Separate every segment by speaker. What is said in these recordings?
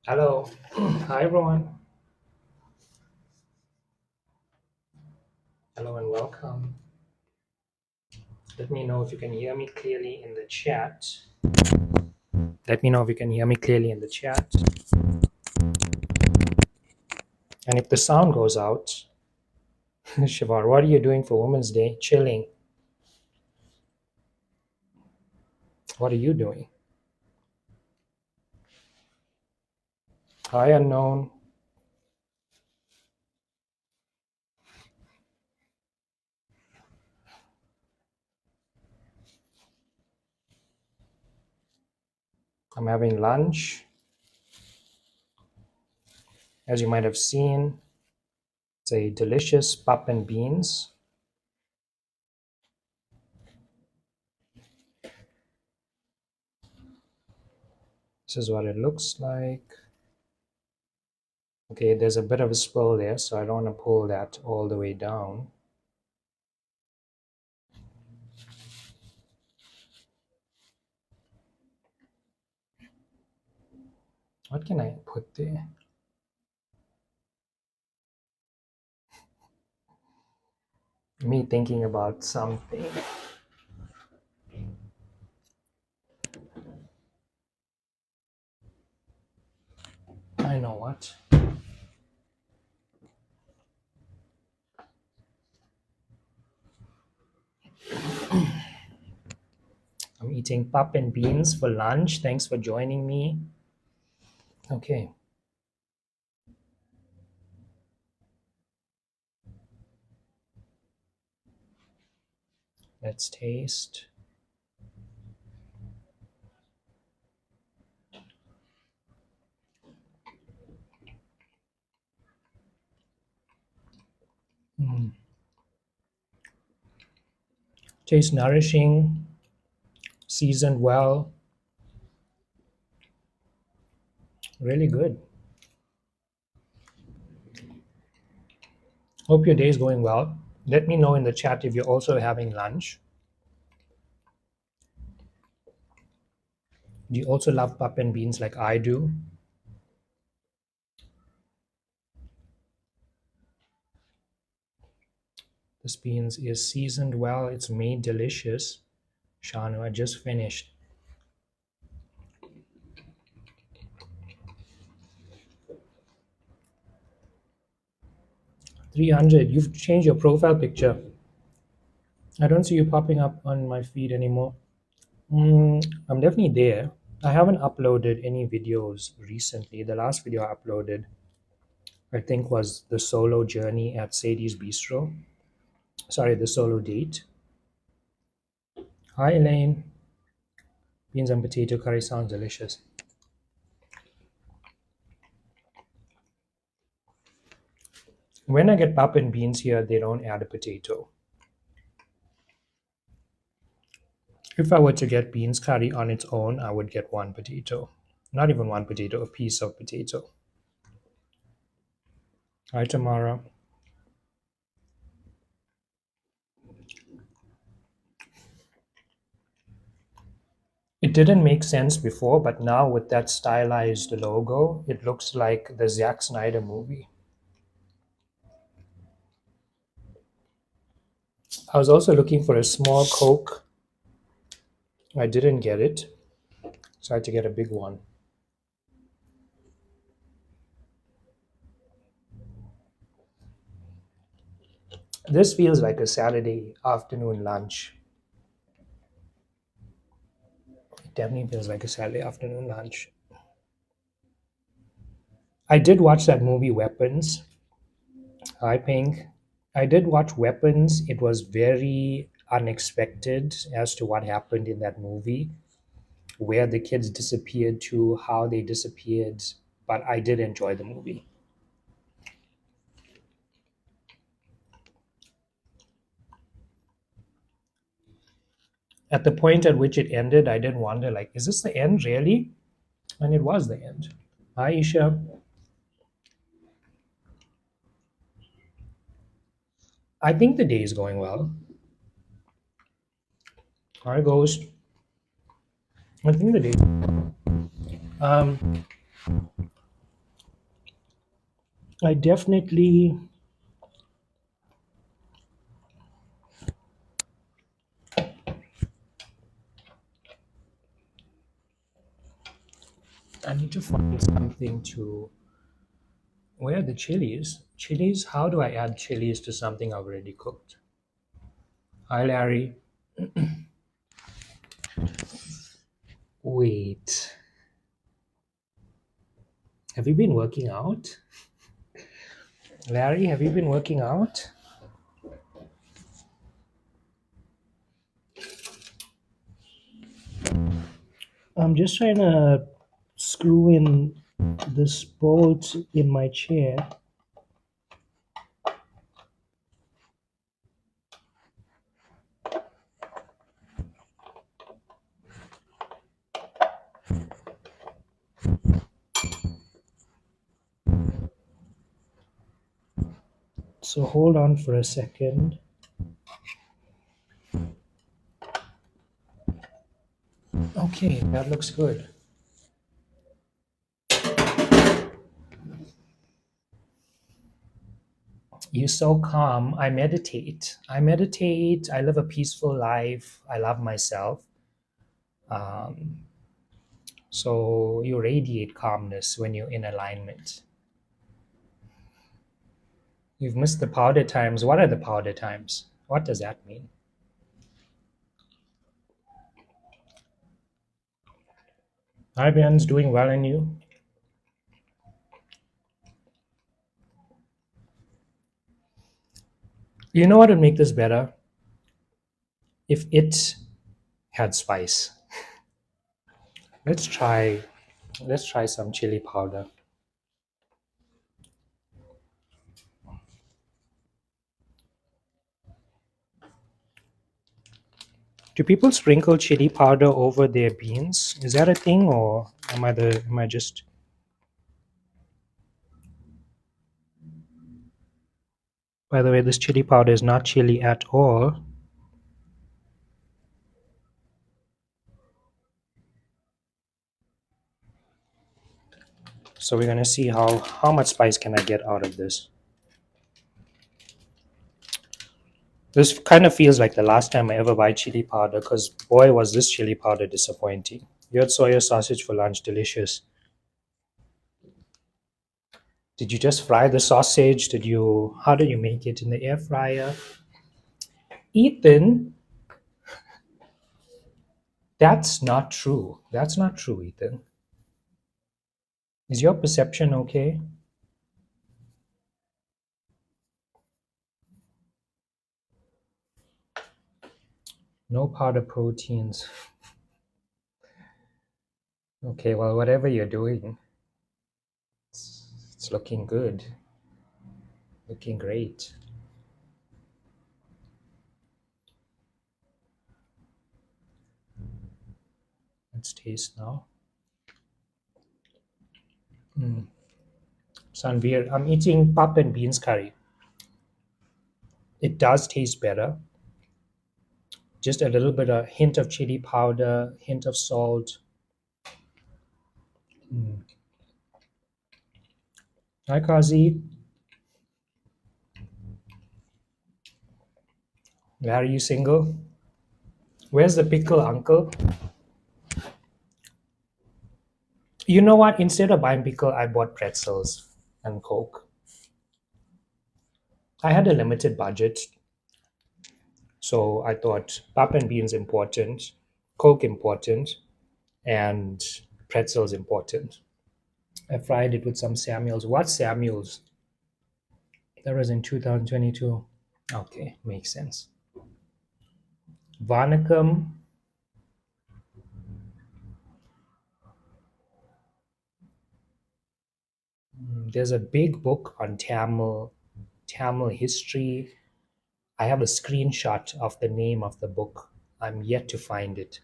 Speaker 1: Hello. Hi, everyone. Hello and welcome. Let me know if you can hear me clearly in the chat. Let me know if you can hear me clearly in the chat. And if the sound goes out, Shivar, what are you doing for Women's Day? Chilling. What are you doing? Hi, unknown. I'm having lunch. As you might have seen, it's a delicious pap and beans. This is what it looks like. Okay, there's a bit of a spill there, so I don't want to pull that all the way down. What can I put there? Me thinking about something. I know what. I'm eating pap and beans for lunch. Thanks for joining me. Okay, let's taste. Mm. Tastes nourishing, seasoned well, really good. Hope your day is going well. Let me know in the chat if you're also having lunch. Do you also love pap and beans like I do? This beans is seasoned well. It's made delicious. Shanu, I just finished. 300. You've changed your profile picture. I don't see you popping up on my feed anymore. I'm definitely there. I haven't uploaded any videos recently. The last video I uploaded, I think, was the solo journey at Sadie's Bistro. Sorry, the solo date. Hi, Elaine. Beans and potato curry sounds delicious. When I get pap and beans here, they don't add a potato. If I were to get beans curry on its own, I would get one potato. Not even one potato, a piece of potato. Hi, Tamara. It didn't make sense before, but now with that stylized logo, it looks like the Zack Snyder movie. I was also looking for a small Coke. I didn't get it, so I had to get a big one. This feels like a Saturday afternoon lunch. It definitely feels like a Saturday afternoon lunch. I did watch that movie Weapons. Hi, Pink. I did watch Weapons. It was very unexpected as to what happened in that movie, where the kids disappeared to, how they disappeared, but I did enjoy the movie. At the point at which it ended, I did wonder, like, is this the end really? And it was the end. Hi, Isha. I think the day is going well. Hi, Ghost. I think the day. Um, I definitely, I need to find something to. Where are the chilies? Chilies? How do I add chilies to something I've already cooked? Hi, Larry. Wait. Have you been working out? Larry, have you been working out? I'm just trying to screw in this bolt in my chair. So hold on for a second. Okay, that looks good. You're so calm. I meditate. I meditate. I live a peaceful life. I love myself. Um, so you radiate calmness when you're in alignment. You've missed the powder times. What are the powder times? What does that mean? Ibion's doing well in you. You know what would make this better? If it had spice. Let's try let's try some chili powder. Do people sprinkle chili powder over their beans? Is that a thing, or am I just. By the way, this chili powder is not chili at all. So we're gonna see how much spice can I get out of this. This kind of feels like the last time I ever buy chili powder, because boy was this chili powder disappointing. You had soya sausage for lunch, delicious. Did you just fry the sausage? How did you make it in the air fryer? Ethan, that's not true. That's not true, Ethan. Is your perception okay? No powder proteins. Okay, well, whatever you're doing, it's looking good. Looking great. Let's taste now. Sanveer, I'm eating pap and beans curry. It does taste better. Just a little bit, a hint of chili powder, hint of salt. Hi, Kazi. Are you single? Where's the pickle, uncle? You know what? Instead of buying pickle, I bought pretzels and Coke. I had a limited budget, so I thought pap and beans important, Coke important, and pretzels important. I fried it with some Samuels. What Samuels? That was in 2022. Okay, makes sense. Vanakam. There's a big book on Tamil history. I have a screenshot of the name of the book. I'm yet to find it.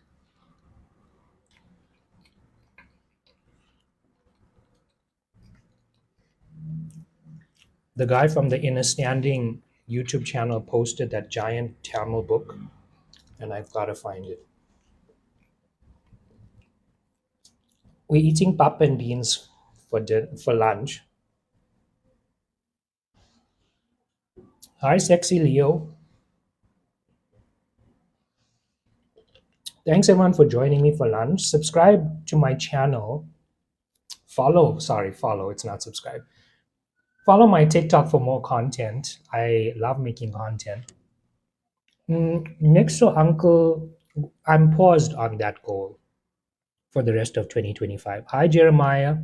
Speaker 1: The guy from the Inner Standing YouTube channel posted that giant Tamil book, and I've got to find it. We're eating pap and beans for lunch. Hi, sexy Leo. Thanks everyone for joining me for lunch. Subscribe to my channel. Follow, it's not subscribe. Follow my TikTok for more content. I love making content. Next to Uncle, I'm paused on that goal for the rest of 2025. Hi, Jeremiah.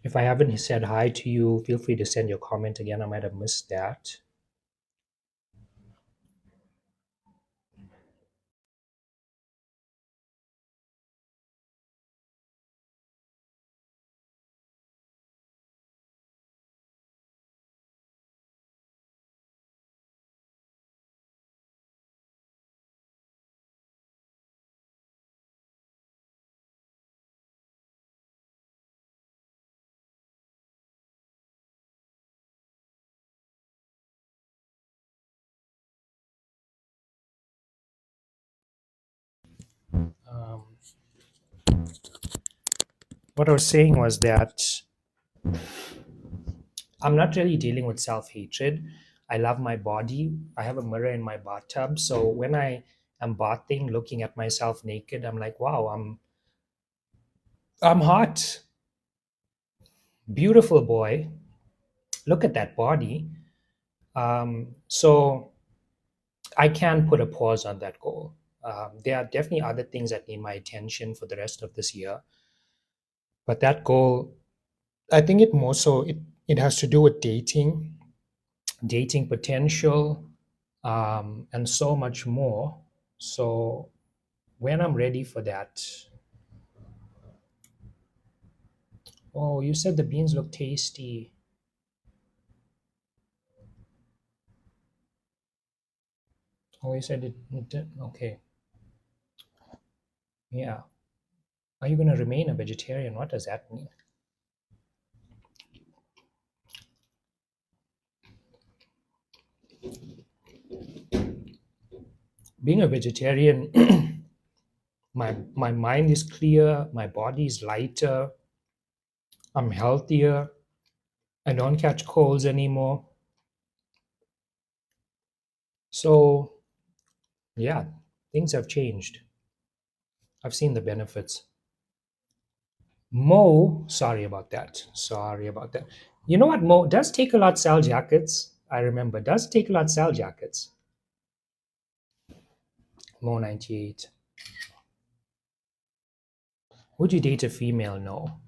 Speaker 1: If I haven't said hi to you, feel free to send your comment again. I might have missed that. Um, what I was saying was that I'm not really dealing with self hatred. I love my body. I have a mirror in my bathtub. So when I am bathing, looking at myself naked, I'm like, wow, I'm hot. Beautiful boy. Look at that body. So I can put a pause on that goal. There are definitely other things that need my attention for the rest of this year. But that goal, I think it more so it has to do with dating potential, and so much more. So when I'm ready for that, oh, you said the beans look tasty. Oh, you said it did. Okay, yeah. Are you going to remain a vegetarian? What does that mean? Being a vegetarian, my mind is clear, my body is lighter, I'm healthier, I don't catch colds anymore. So yeah, things have changed. I've seen the benefits. Mo, sorry about that. Sorry about that. You know what? Mo does Take a Lot sell jackets. I remember. Does Take a Lot sell jackets? Mo 98. Would you date a female? No.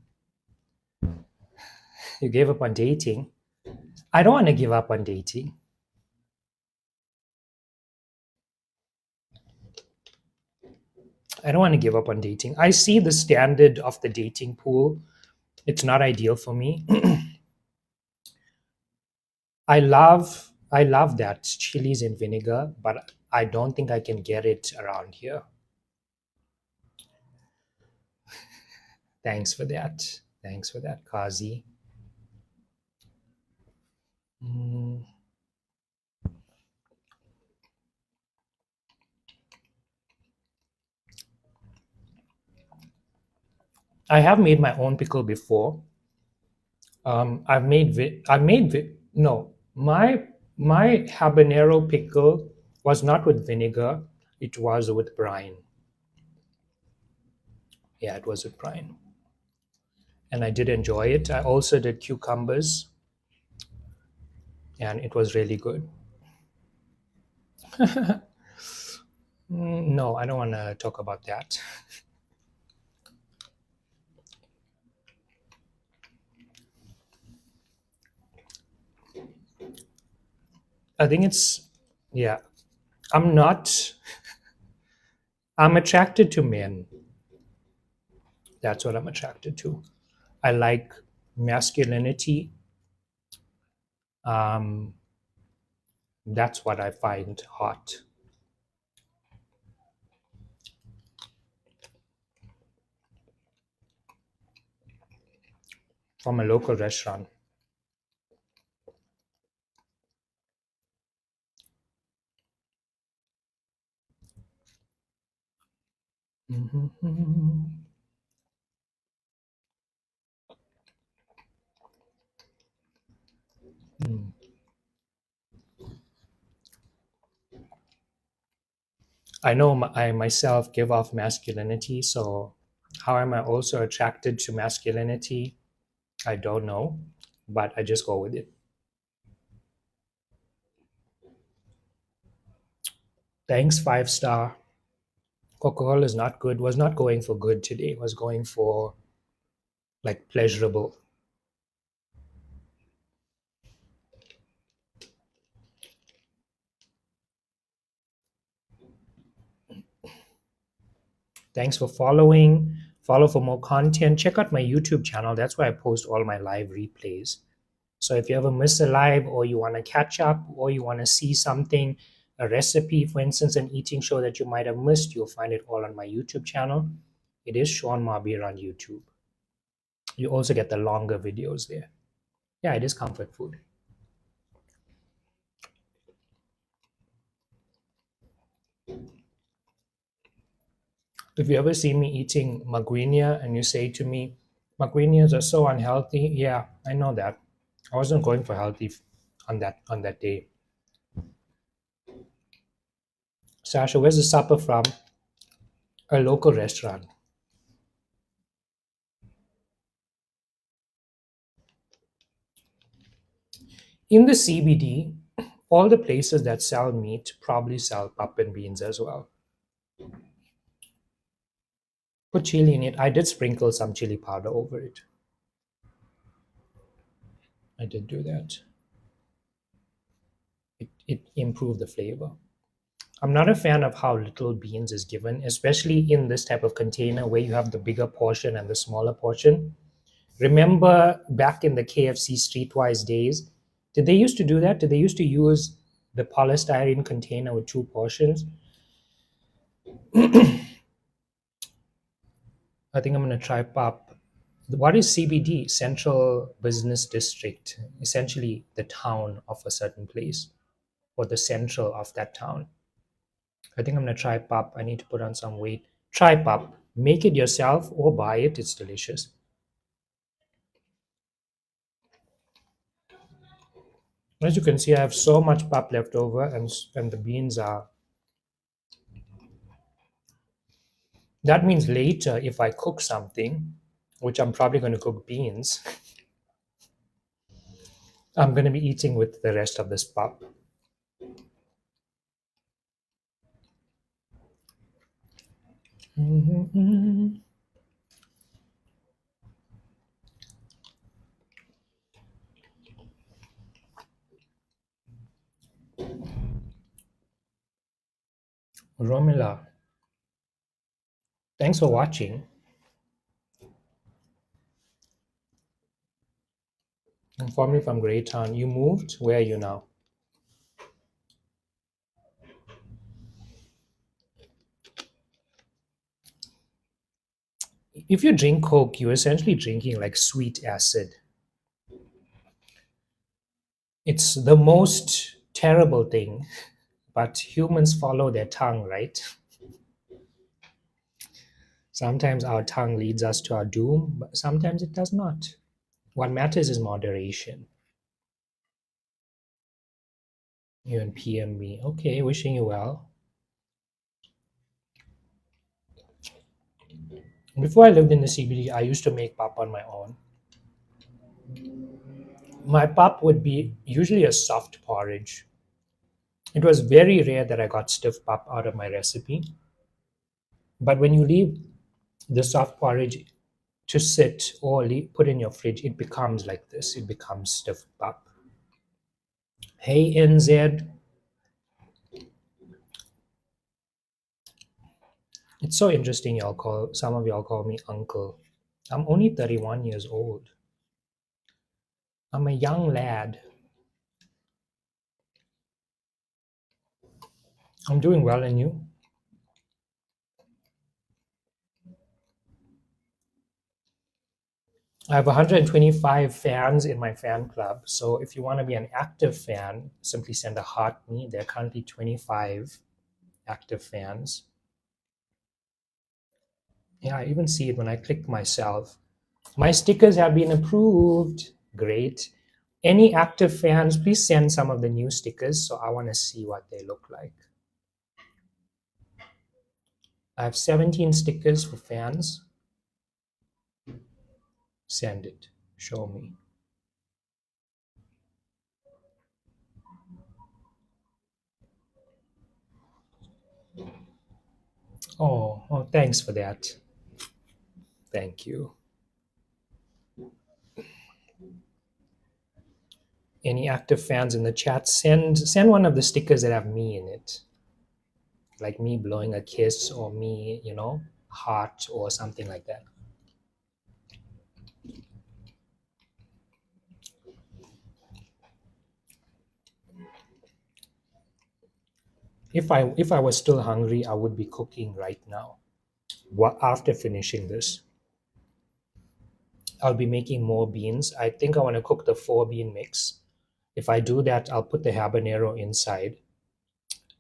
Speaker 1: You gave up on dating. I don't want to give up on dating. I don't want to give up on dating. I see the standard of the dating pool. It's not ideal for me. I love that chilies and vinegar, but I don't think I can get it around here. Thanks for that. Thanks for that, Kazi. Mm, I have made my own pickle before. No, my habanero pickle was not with vinegar. It was with brine. Yeah, it was with brine, and I did enjoy it. I also did cucumbers, and it was really good. No, I don't want to talk about that. I think it's yeah. I'm not. I'm attracted to men. That's what I'm attracted to. I like masculinity. Um, that's what I find hot. From a local restaurant. Mhm. Mm. I know I myself give off masculinity, so how am I also attracted to masculinity? I don't know, but I just go with it. Thanks, 5 star. Coca-Cola is not good, was not going for good today, was going for like pleasurable. Thanks for following. Follow for more content. Check out my YouTube channel. That's where I post all my live replays. So if you ever miss a live or you want to catch up or you want to see something, a recipe, for instance, an eating show that you might have missed, you'll find it all on my YouTube channel. It is Sean Marbir on YouTube. You also get the longer videos there. Yeah, it is comfort food. If you ever see me eating maguinia and you say to me, maguinias are so unhealthy, yeah, I know that. I wasn't going for healthy on that day. Sasha, where's the supper from? A local restaurant. In the CBD, all the places that sell meat probably sell pap and beans as well. Put chili in it. I did sprinkle some chili powder over it. I did do that. It improved the flavor. I'm not a fan of how little beans is given, especially in this type of container where you have the bigger portion and the smaller portion. Remember back in the KFC Streetwise days, did they used to do that? Did they used to use the polystyrene container with two portions? I think I'm going to try pop. What is CBD? Central Business District, essentially the town of a certain place or the central of that town. I think I'm going to try pop. I need to put on some weight. Try pop. Make it yourself or buy it. It's delicious. As you can see, I have so much pop left over, and the beans are. That means later, if I cook something, which I'm probably going to cook beans, I'm going to be eating with the rest of this pop. Romila, thanks for watching. I'm formerly from Greytown. You moved? Where are you now? If you drink Coke, you're essentially drinking like sweet acid. It's the most terrible thing, but humans follow their tongue, right? Sometimes our tongue leads us to our doom, but sometimes it does not. What matters is moderation. You and PM me. Okay, wishing you well. Before I lived in the CBD, I used to make pap on my own. My pap would be usually a soft porridge. It was very rare that I got stiff pap out of my recipe. But when you leave the soft porridge to sit or put in your fridge, it becomes like this. It becomes stiff pap. Hey NZ. It's so interesting some of y'all call me uncle. I'm only 31 years old. I'm a young lad. I'm doing well, and you? I have 125 fans in my fan club. So if you want to be an active fan, simply send a heart me. There are currently 25 active fans. Yeah, I even see it when I click myself. My stickers have been approved. Great. Any active fans, please send some of the new stickers. So I want to see what they look like. I have 17 stickers for fans. Send it. Show me. Oh, thanks for that. Thank you. Any active fans in the chat, send one of the stickers that have me in it, like me blowing a kiss or me, heart or something like that. If I was still hungry, I would be cooking right now. After finishing this, I'll be making more beans. I think I want to cook the 4 bean mix. If I do that, I'll put the habanero inside.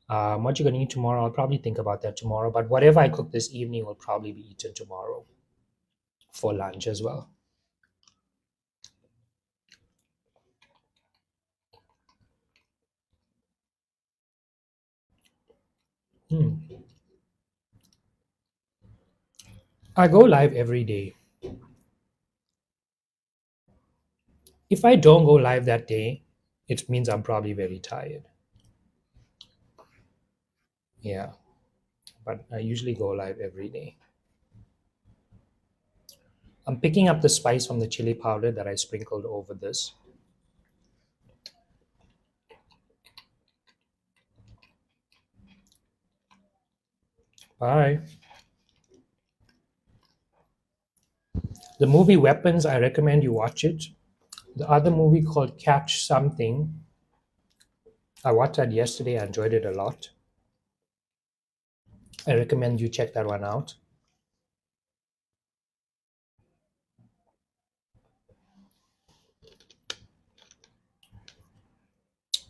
Speaker 1: What you're gonna eat tomorrow? I'll probably think about that tomorrow. But whatever I cook this evening will probably be eaten tomorrow for lunch as well. Hmm. I go live every day. If I don't go live that day, it means I'm probably very tired. Yeah, but I usually go live every day. I'm picking up the spice from the chili powder that I sprinkled over this. Bye. The movie Weapons, I recommend you watch it. The other movie called Catch Something, I watched that yesterday. I enjoyed it a lot. I recommend you check that one out.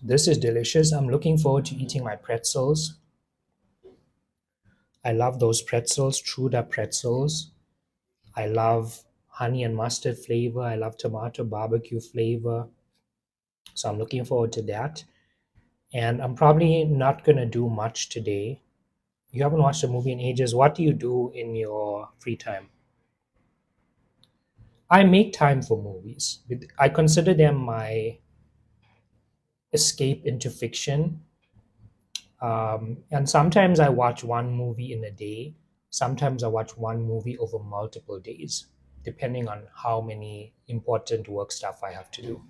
Speaker 1: This is delicious. I'm looking forward to eating my pretzels. I love those pretzels, Truda pretzels. I love honey and mustard flavor. I love tomato barbecue flavor. So I'm looking forward to that. And I'm probably not going to do much today. You haven't watched a movie in ages. What do you do in your free time? I make time for movies. I consider them my escape into fiction. And sometimes I watch one movie in a day. Sometimes I watch one movie over multiple days, depending on how many important work stuff I have to do.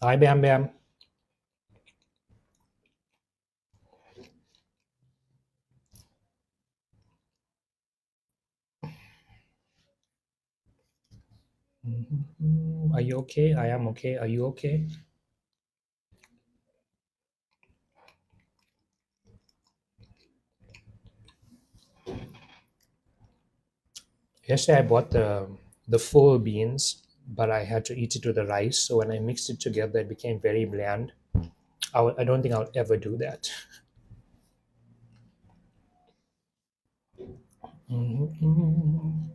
Speaker 1: Hi, Bam Bam. Are you okay? I am okay. Are you okay? Yesterday I bought the full beans, but I had to eat it with the rice. So when I mixed it together, it became very bland. I don't think I'll ever do that. Mhm.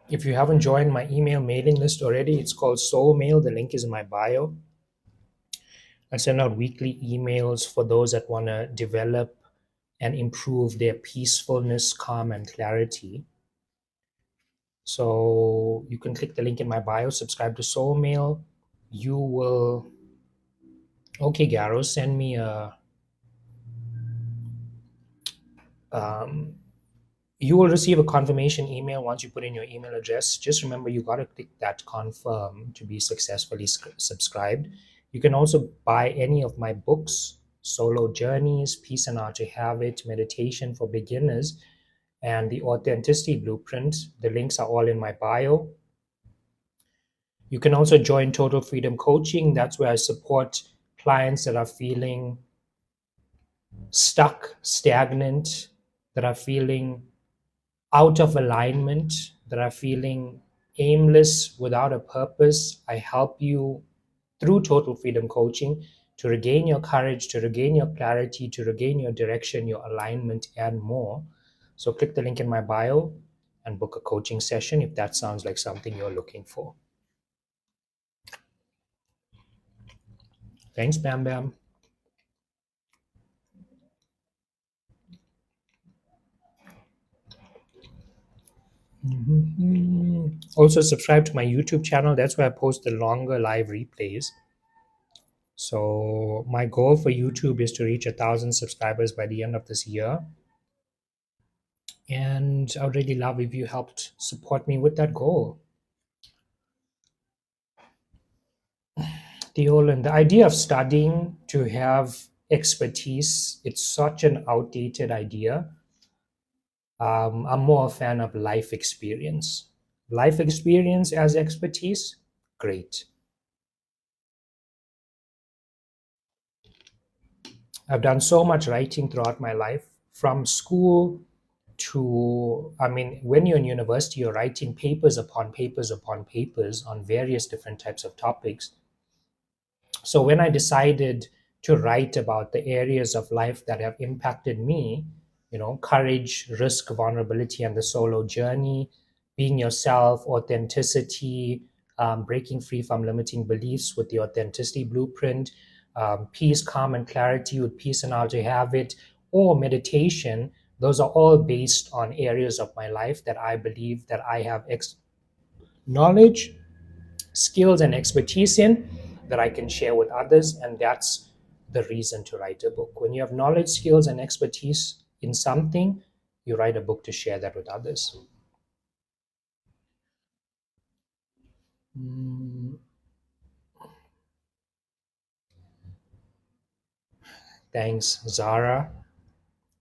Speaker 1: If you haven't joined my email mailing list already, it's called Soul Mail. The link is in my bio. I send out weekly emails for those that want to develop and improve their peacefulness, calm, and clarity. So you can click the link in my bio, subscribe to Soul Mail. You will, okay, Garo, send me a, um, you will receive a confirmation email once you put in your email address. Just remember, you got to click that confirm to be successfully subscribed. You can also buy any of my books: Solo Journeys, Peace and Art to Have It, Meditation for Beginners, and the Authenticity Blueprint. The links are all in my bio. You can also join Total Freedom Coaching. That's where I support clients that are feeling stuck, stagnant, that are feeling out of alignment, that are feeling aimless, without a purpose. I help you through Total Freedom Coaching to regain your courage, to regain your clarity, to regain your direction, your alignment, and more. So click the link in my bio and book a coaching session if that sounds like something you're looking for. Thanks, Bam Bam. Also, subscribe to my YouTube channel. That's where I post the longer live replays. So my goal for YouTube is to reach 1,000 subscribers by the end of this year. And I would really love if you helped support me with that goal. The idea of studying to have expertise, it's such an outdated idea. I'm more a fan of life experience. Life experience as expertise, great. I've done so much writing throughout my life, from school to, I mean, when you're in university, you're writing papers upon papers upon papers on various different types of topics. So when I decided to write about the areas of life that have impacted me, courage, risk, vulnerability, and the solo journey, being yourself, authenticity, breaking free from limiting beliefs with the authenticity blueprint, peace, calm, and clarity with peace and how to have it, or meditation, those are all based on areas of my life that I believe that I have knowledge, skills, and expertise in that I can share with others. And that's the reason to write a book. When you have knowledge, skills, and expertise in something, you write a book to share that with others. Thanks, Zara.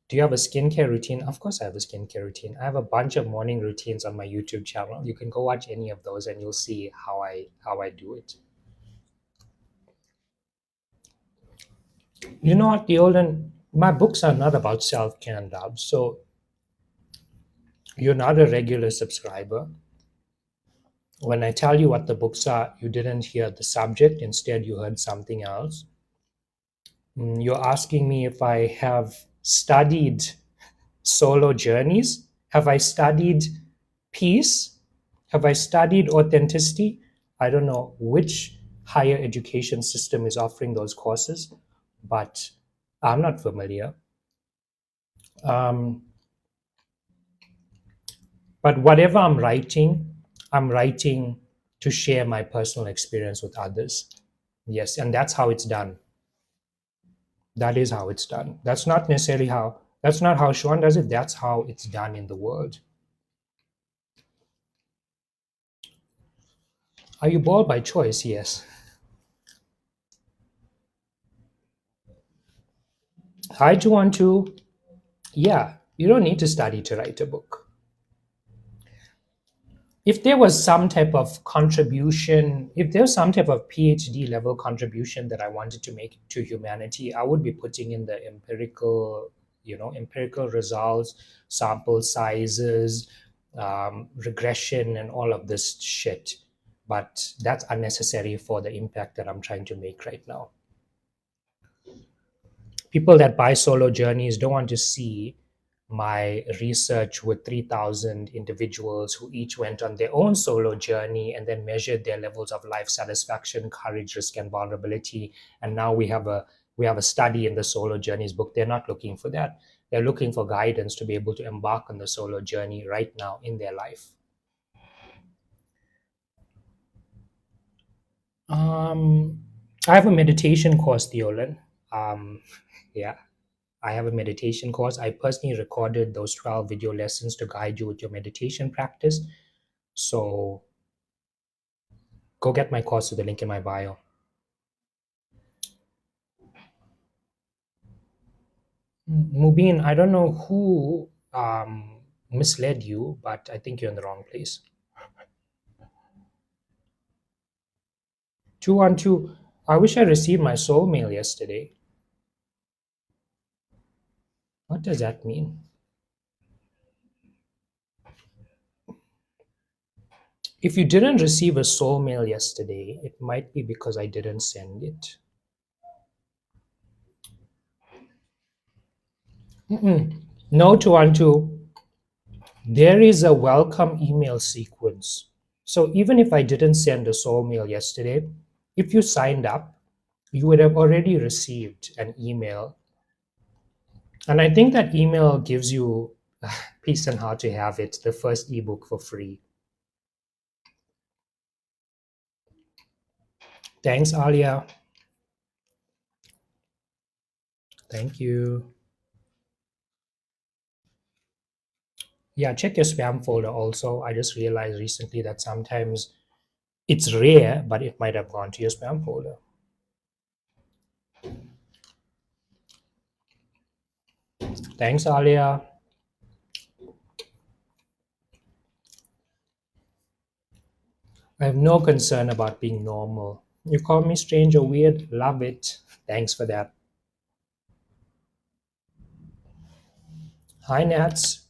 Speaker 1: Do you have a skincare routine? Of course I have a skincare routine. I have a bunch of morning routines on my YouTube channel. You can go watch any of those and you'll see how I do it. You know what, Deolan? My books are not about self-care and love. So you're not a regular subscriber. When I tell you what the books are, you didn't hear the subject. Instead, you heard something else. You're asking me if I have studied solo journeys. Have I studied peace? Have I studied authenticity? I don't know which higher education system is offering those courses, but I'm not familiar. But whatever I'm writing to share my personal experience with others. Yes, and that's how it's done. That is how it's done. That's not how Sean does it. That's how it's done in the world. Are you bored by choice? Yes. Hi, Juantu. Yeah, you don't need to study to write a book. If there was some type of contribution, if there's some type of PhD level contribution that I wanted to make to humanity, I would be putting in the empirical results, sample sizes, regression, and all of this shit. But that's unnecessary for the impact that I'm trying to make right now. People that buy solo journeys don't want to see my research with 3,000 individuals who each went on their own solo journey and then measured their levels of life satisfaction, courage, risk, and vulnerability. And now we have a study in the Solo Journeys book. They're not looking for that. They're looking for guidance to be able to embark on the solo journey right now in their life. I have a meditation course, Deolan. Yeah. I have a meditation course. I personally recorded those 12 video lessons to guide you with your meditation practice. So go get my course with the link in my bio. Mubin, I don't know who misled you, but I think you're in the wrong place. 212, I wish I received my soul mail yesterday. What does that mean? If you didn't receive a soul mail yesterday, it might be because I didn't send it. No, 212. There is a welcome email sequence. So even if I didn't send a soul mail yesterday, if you signed up, you would have already received an email. And I think that email gives you Peace and How to Have It, the first ebook for free. Thanks, Alia. Thank you. Yeah, check your spam folder also. I just realized recently that sometimes it's rare, but it might have gone to your spam folder. Thanks, Alia. I have no concern about being normal. You call me strange or weird, love it. Thanks for that. Hi, Nats.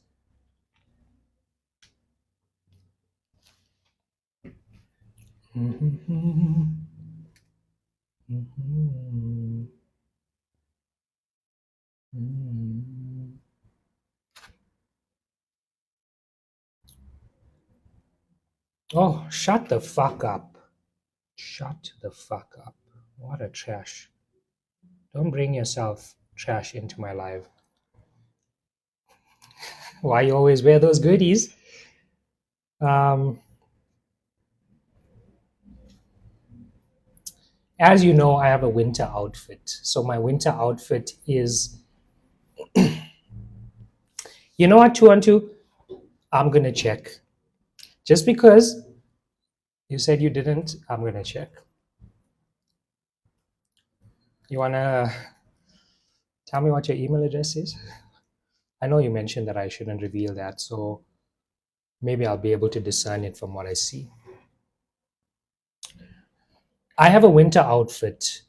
Speaker 1: Oh, shut the fuck up. Shut the fuck up. What a trash. Don't bring yourself trash into my life. Why you always wear those goodies? Um, as you know, I have a winter outfit. So my winter outfit is, you know what, 212? I'm going to check. Just because you said you didn't, I'm going to check. You want to tell me what your email address is? I know you mentioned that I shouldn't reveal that, so maybe I'll be able to discern it from what I see. I have a winter outfit,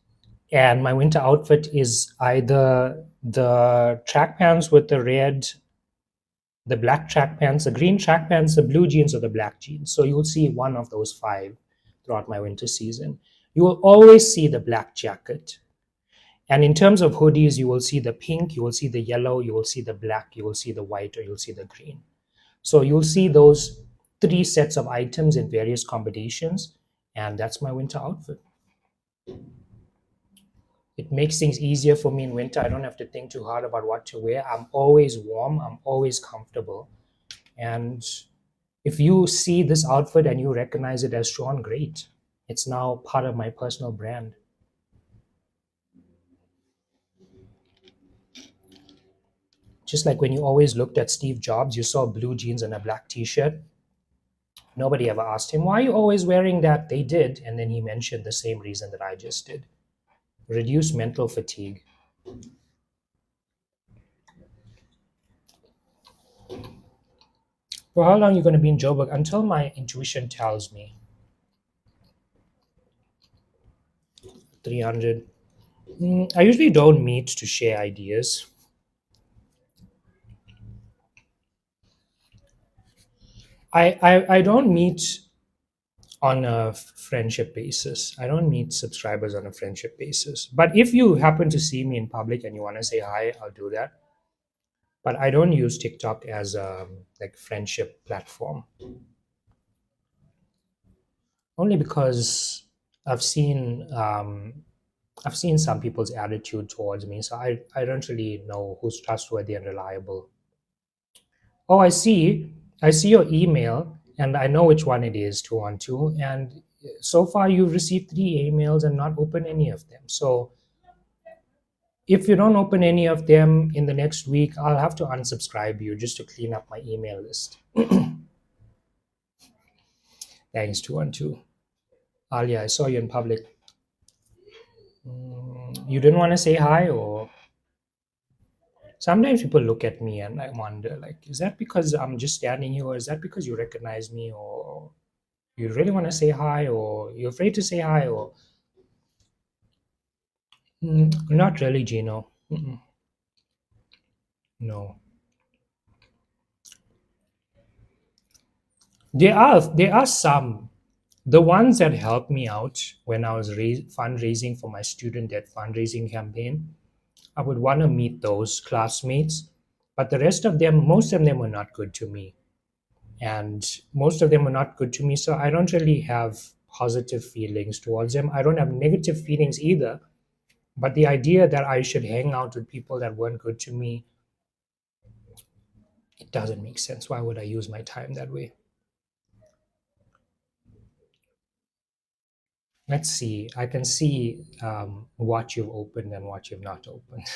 Speaker 1: and my winter outfit is either the track pants with the black track pants, the green track pants, the blue jeans, or the black jeans. So you'll see one of those five throughout my winter season. You will always see the black jacket. And in terms of hoodies, you will see the pink, you will see the yellow, you will see the black, you will see the white, or you'll see the green. So you'll see those three sets of items in various combinations, and that's my winter outfit. It makes things easier for me in winter. I don't have to think too hard about what to wear. I'm always warm, I'm always comfortable. And if you see this outfit and you recognize it as Sean, great. It's now part of my personal brand. Just like when you always looked at Steve Jobs, you saw blue jeans and a black t shirt. Nobody ever asked him, why are you always wearing that? They did. And then he mentioned the same reason that I just did: reduce mental fatigue. For how long are you going to be in Joburg? Until my intuition tells me 300. I usually don't meet to share ideas. I don't meet on a friendship basis. I don't meet subscribers on a friendship basis. But if you happen to see me in public and you want to say hi, I'll do that. But I don't use TikTok as a like friendship platform. Only because I've seen I've seen some people's attitude towards me, so I don't really know who's trustworthy and reliable. Oh, I see your email, and I know which one it is, 212. And so far, you've received three emails and not opened any of them. So if you don't open any of them in the next week, I'll have to unsubscribe you just to clean up my email list. Thanks, 212. Alia, I saw you in public. You didn't want to say hi, or sometimes people look at me and I wonder, like, is that because I'm just standing here, or is that because you recognize me, or you really want to say hi, or you're afraid to say hi, or not really, Gino. No, there are some. The ones that helped me out when I was fundraising for my student debt fundraising campaign, I would want to meet those classmates, but the rest of them, most of them were not good to me. and most of them are not good to me. So I don't really have positive feelings towards them. I don't have negative feelings either. But the idea that I should hang out with people that weren't good to me, it doesn't make sense. Why would I use my time that way? Let's see. I can see what you've opened and what you've not opened.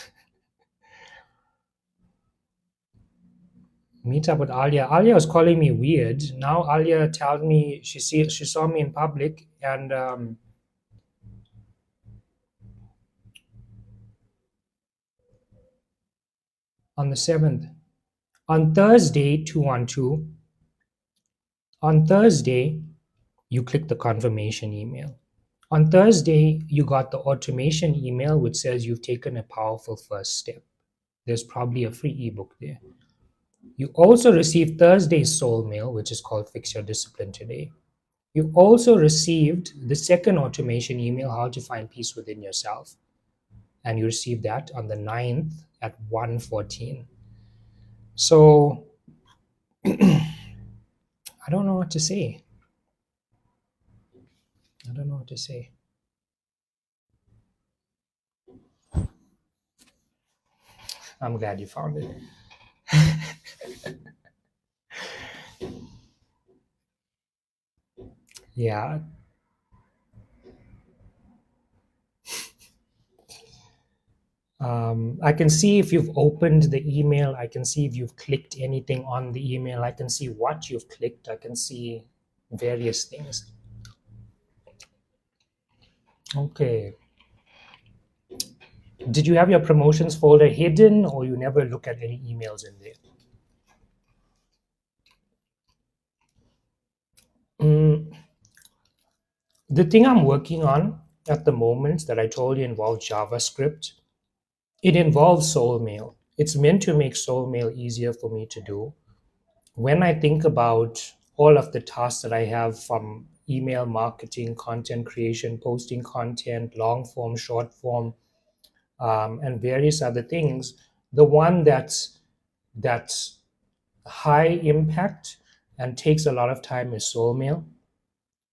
Speaker 1: Meet up with Alia. Alia was calling me weird. Now Alia tells me she saw me in public, and on the 7th, on Thursday, 212. On Thursday, you click the confirmation email. On Thursday, you got the automation email which says you've taken a powerful first step. There's probably a free ebook there. You also received Thursday's soul mail, which is called Fix Your Discipline Today. You also received the second automation email, How to Find Peace Within Yourself. And you received that on the 9th at 1:14. So I don't know what to say. I don't know what to say. I'm glad you found it. Yeah. I can see if you've opened the email. I can see if you've clicked anything on the email. I can see what you've clicked. I can see various things. Okay. Did you have your promotions folder hidden, or you never look at any emails in there? The thing I'm working on at the moment that I told you involves JavaScript. It involves SoulMail. It's meant to make SoulMail easier for me to do. When I think about all of the tasks that I have, from email marketing, content creation, posting content, long form, short form, and various other things, the one that's high impact and takes a lot of time is SoulMail.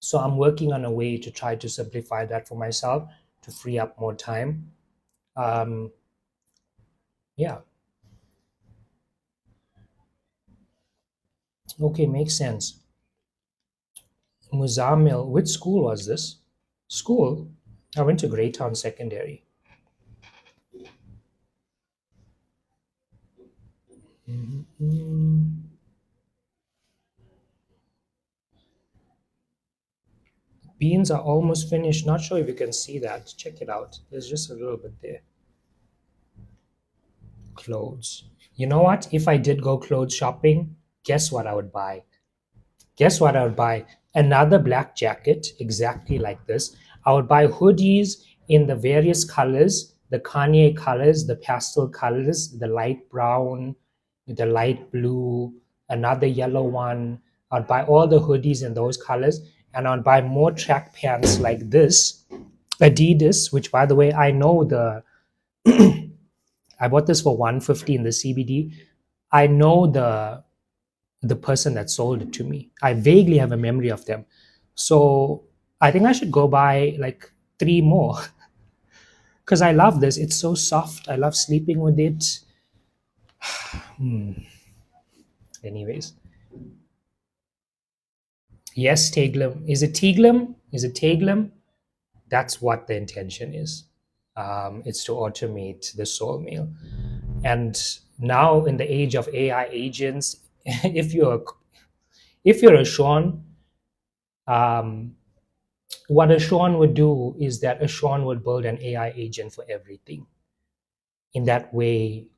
Speaker 1: So I'm working on a way to try to simplify that for myself to free up more time. Yeah. Okay, makes sense. Muzamil, which school was this? School? I went to Greytown Secondary. Beans are almost finished. Not sure if you can see that. Check it out. There's just a little bit there. Clothes. You know what? If I did go clothes shopping, guess what I would buy? Guess what I would buy? Another black jacket, exactly like this. I would buy hoodies in the various colors, the Kanye colors, the pastel colors, the light brown, the light blue, another yellow one. I'd buy all the hoodies in those colors, and I'd buy more track pants like this, Adidas, which, by the way, I know I bought this for 150 in the CBD. I know the person that sold it to me. I vaguely have a memory of them. So I think I should go buy like 3 more because I love this. It's so soft. I love sleeping with it. Anyways. Yes, Teglum. Is it Teglum? Is it Teglum? That's what the intention is. It's to automate the soul meal. And now in the age of AI agents, if you're a Sean, what a Sean would do is that a Sean would build an AI agent for everything. In that way,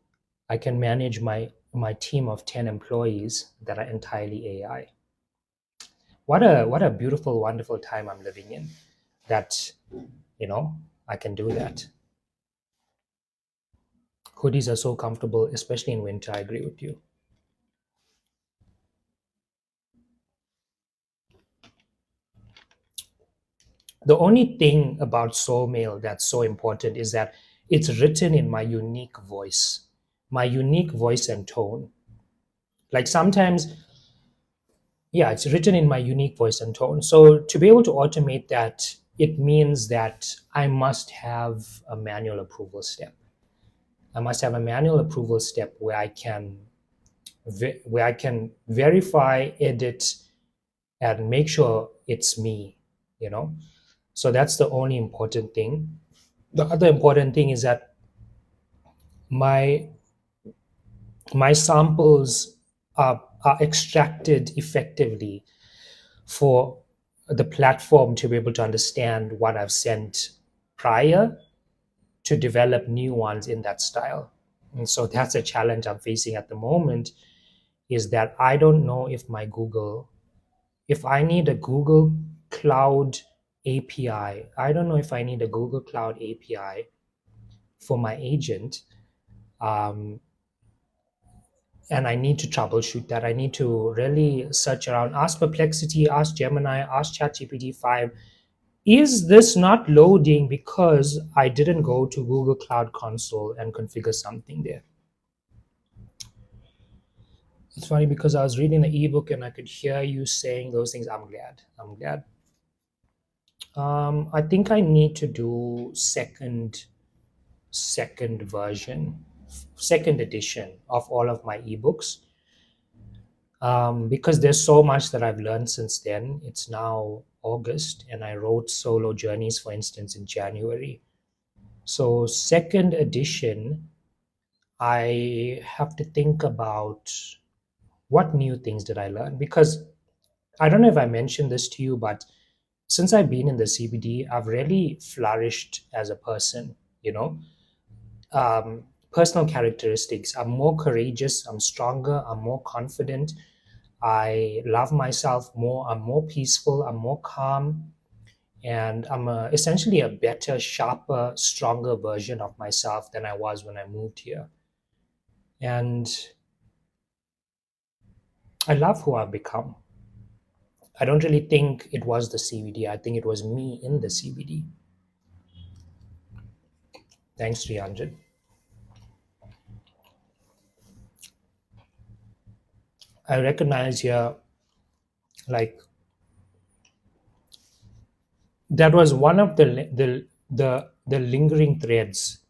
Speaker 1: I can manage my team of 10 employees that are entirely AI. What a beautiful, wonderful time I'm living in, that I can do that. Hoodies are so comfortable, especially in winter. I agree with you. The only thing about Soul Mail that's so important is that it's written in my unique voice and tone. Like sometimes Yeah, it's written in my unique voice and tone. So to be able to automate that, it means that I must have a manual approval step. I must have a manual approval step where I can verify, edit, and make sure it's me, you know. So that's the only important thing. The other important thing is that my my samples are extracted effectively for the platform to be able to understand what I've sent prior to develop new ones in that style. And so that's a challenge I'm facing at the moment, is that I don't know if I need a Google Cloud API, I don't know if I need a Google Cloud API for my agent. Um, and I need to troubleshoot that. I need to really search around, ask Perplexity, ask Gemini, ask ChatGPT 5. Is this not loading because I didn't go to Google Cloud Console and configure something there? It's funny because I was reading the ebook and I could hear you saying those things. I'm glad. I'm glad. I think I need to do second version, second edition of all of my ebooks, because there's so much that I've learned since then. It's now August, and I wrote Solo Journeys, for instance, in January. So second edition, I have to think about what new things did I learn, because I don't know if I mentioned this to you, but since I've been in the CBD, I've really flourished as a person, you know. Personal characteristics. I'm more courageous, I'm stronger, I'm more confident, I love myself more, I'm more peaceful, I'm more calm, and I'm essentially a better, sharper, stronger version of myself than I was when I moved here. And I love who I've become. I don't really think it was the CBD. I think it was me in the CBD. Thanks, 300. I recognize here, like, that was one of the lingering threads.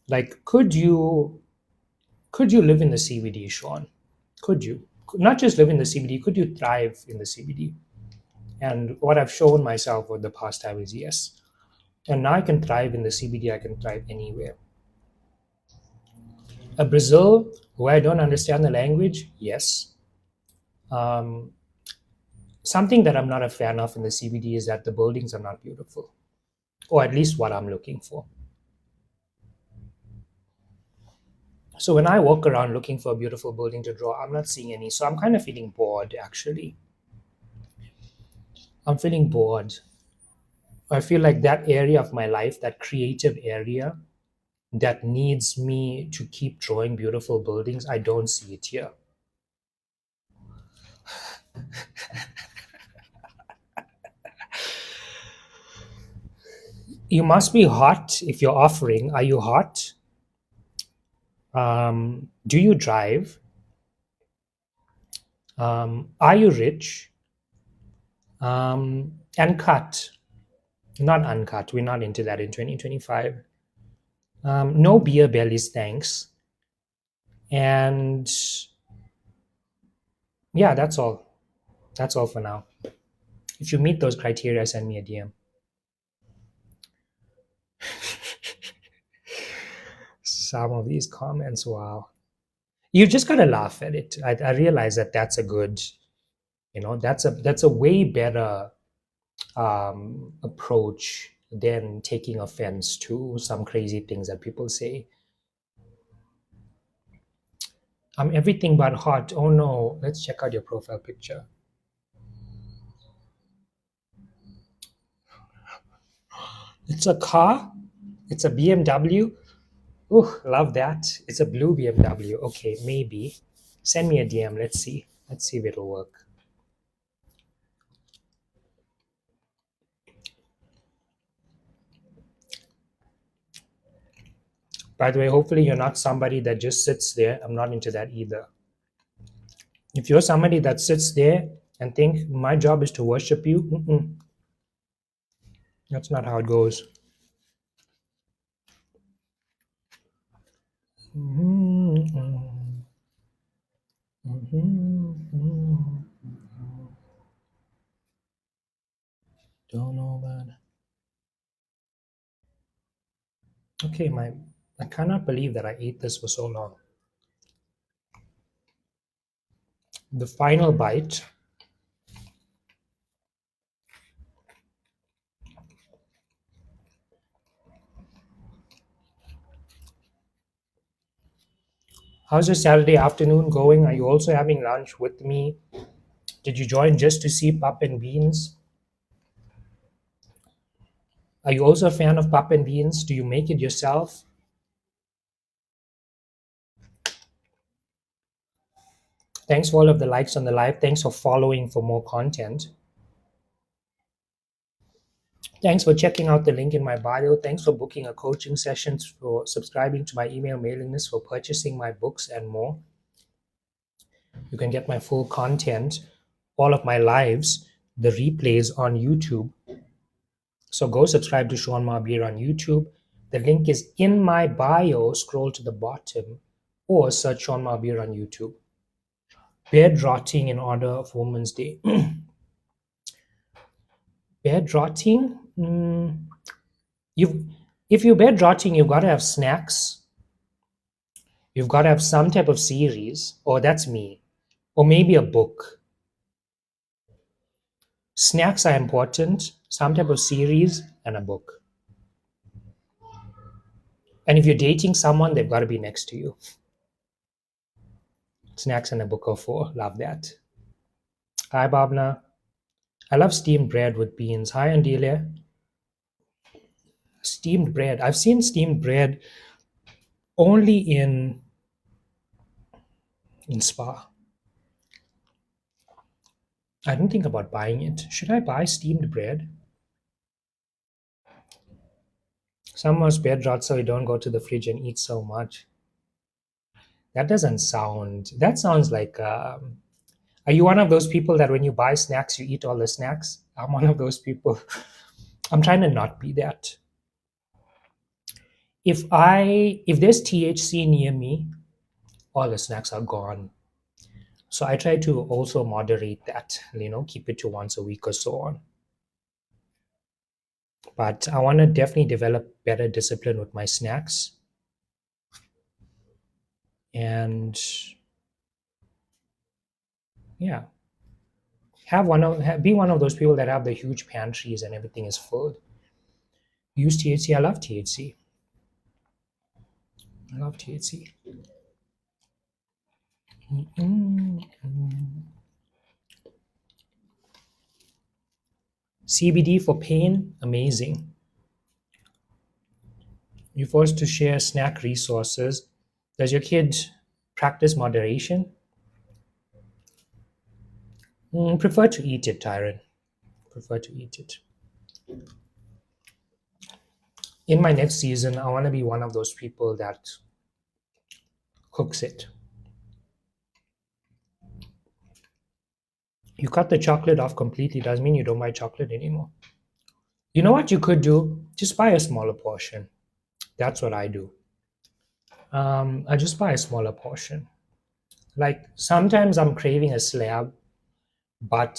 Speaker 1: Like, could you live in the CBD, Sean? Could you? Not just live in the CBD, could you thrive in the CBD? And what I've shown myself over the past time is yes. And now I can thrive in the CBD, I can thrive anywhere. A Brazil where I don't understand the language, yes. Um, Something that I'm not a fan of in the CBD is that the buildings are not beautiful, or at least what I'm looking for. So when I walk around looking for a beautiful building to draw, I'm not seeing any. So I'm kind of feeling bored, actually. I'm feeling bored. I feel like that area of my life, that creative area that needs me to keep drawing beautiful buildings, I don't see it here. You must be hot if you're offering. Are you hot? Do you drive? Are you rich? And cut, not uncut. We're not into that in 2025. No beer bellies, thanks. And yeah, that's all. That's all for now. If you meet those criteria, send me a DM. Some of these comments, wow. You just gotta laugh at it. I realize that that's a good, that's a way better approach than taking offense to some crazy things that people say. I'm everything but hot. Oh no, let's check out your profile picture. It's a car. It's a BMW. Ooh, love that. It's a blue BMW. Okay, maybe. Send me a DM. Let's see. Let's see if it'll work. By the way, hopefully you're not somebody that just sits there. I'm not into that either. If you're somebody that sits there and think my job is to worship you. That's not how it goes. Don't know, man. Okay, I cannot believe that I ate this for so long. The final bite. How's your Saturday afternoon going? Are you also having lunch with me? Did you join just to see Pup and Beans? Are you also a fan of Pup and Beans? Do you make it yourself? Thanks for all of the likes on the live. Thanks for following for more content. Thanks for checking out the link in my bio. Thanks for booking a coaching session, for subscribing to my email mailing list, for purchasing my books and more. You can get my full content, all of my lives, the replays on YouTube. So go subscribe to Sean Marbir on YouTube. The link is in my bio. Scroll to the bottom or search Sean Marbir on YouTube. Bed rotting in honor of Women's Day. Bed rotting? If you're bed rotting, you've got to have snacks. You've got to have some type of series, or that's me, or maybe a book. Snacks are important, some type of series, and a book. And if you're dating someone, they've got to be next to you. Snacks and a book or four. Love that. Hi, Bhavna. I love steamed bread with beans. Hi, Andelia. Steamed bread. I've seen steamed bread only in Spa. I didn't think about buying it. Should I buy steamed bread? Some must bed rot so you don't go to the fridge and eat so much. That doesn't sound. That sounds like. Are you one of those people that when you buy snacks, you eat all the snacks? I'm one of those people. I'm trying to not be that. If there's THC near me, all the snacks are gone. So I try to also moderate that, keep it to once a week or so on. But I want to definitely develop better discipline with my snacks. And yeah, be one of those people that have the huge pantries and everything is full. Use THC. I love THC. I love THC. CBD for pain, amazing. You're forced to share snack resources. Does your kid practice moderation? Prefer to eat it, Tyron. Prefer to eat it. In my next season, I want to be one of those people that cooks it. You cut the chocolate off completely, doesn't mean you don't buy chocolate anymore. You know what you could do? Just buy a smaller portion. That's what I do. I just buy a smaller portion. Like sometimes I'm craving a slab, but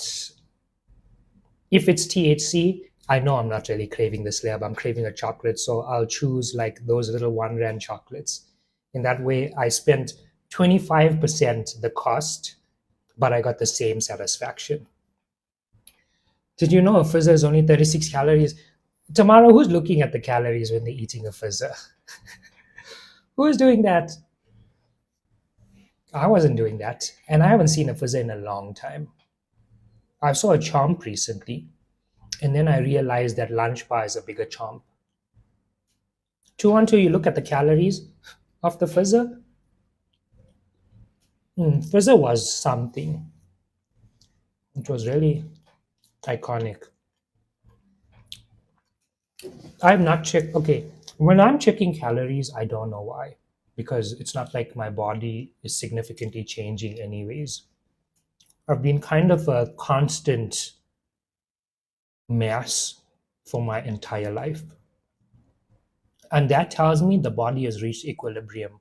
Speaker 1: if it's THC, I know I'm not really craving the slab. I'm craving a chocolate, so I'll choose like those little 1 rand chocolates. In that way, I spent 25% the cost, but I got the same satisfaction. Did you know a fizzer is only 36 calories? Tomorrow, who's looking at the calories when they're eating a fizzer? Who is doing that? I wasn't doing that. And I haven't seen a fizzer in a long time. I saw a chomp recently, and then I realized that lunch bar is a bigger chomp. 212, you look at the calories of the fizzer. Fizzer was something. It was really iconic. I've not checked. Okay, when I'm checking calories, I don't know why. Because it's not like my body is significantly changing, anyways. I've been kind of a constant mass for my entire life. And that tells me the body has reached equilibrium.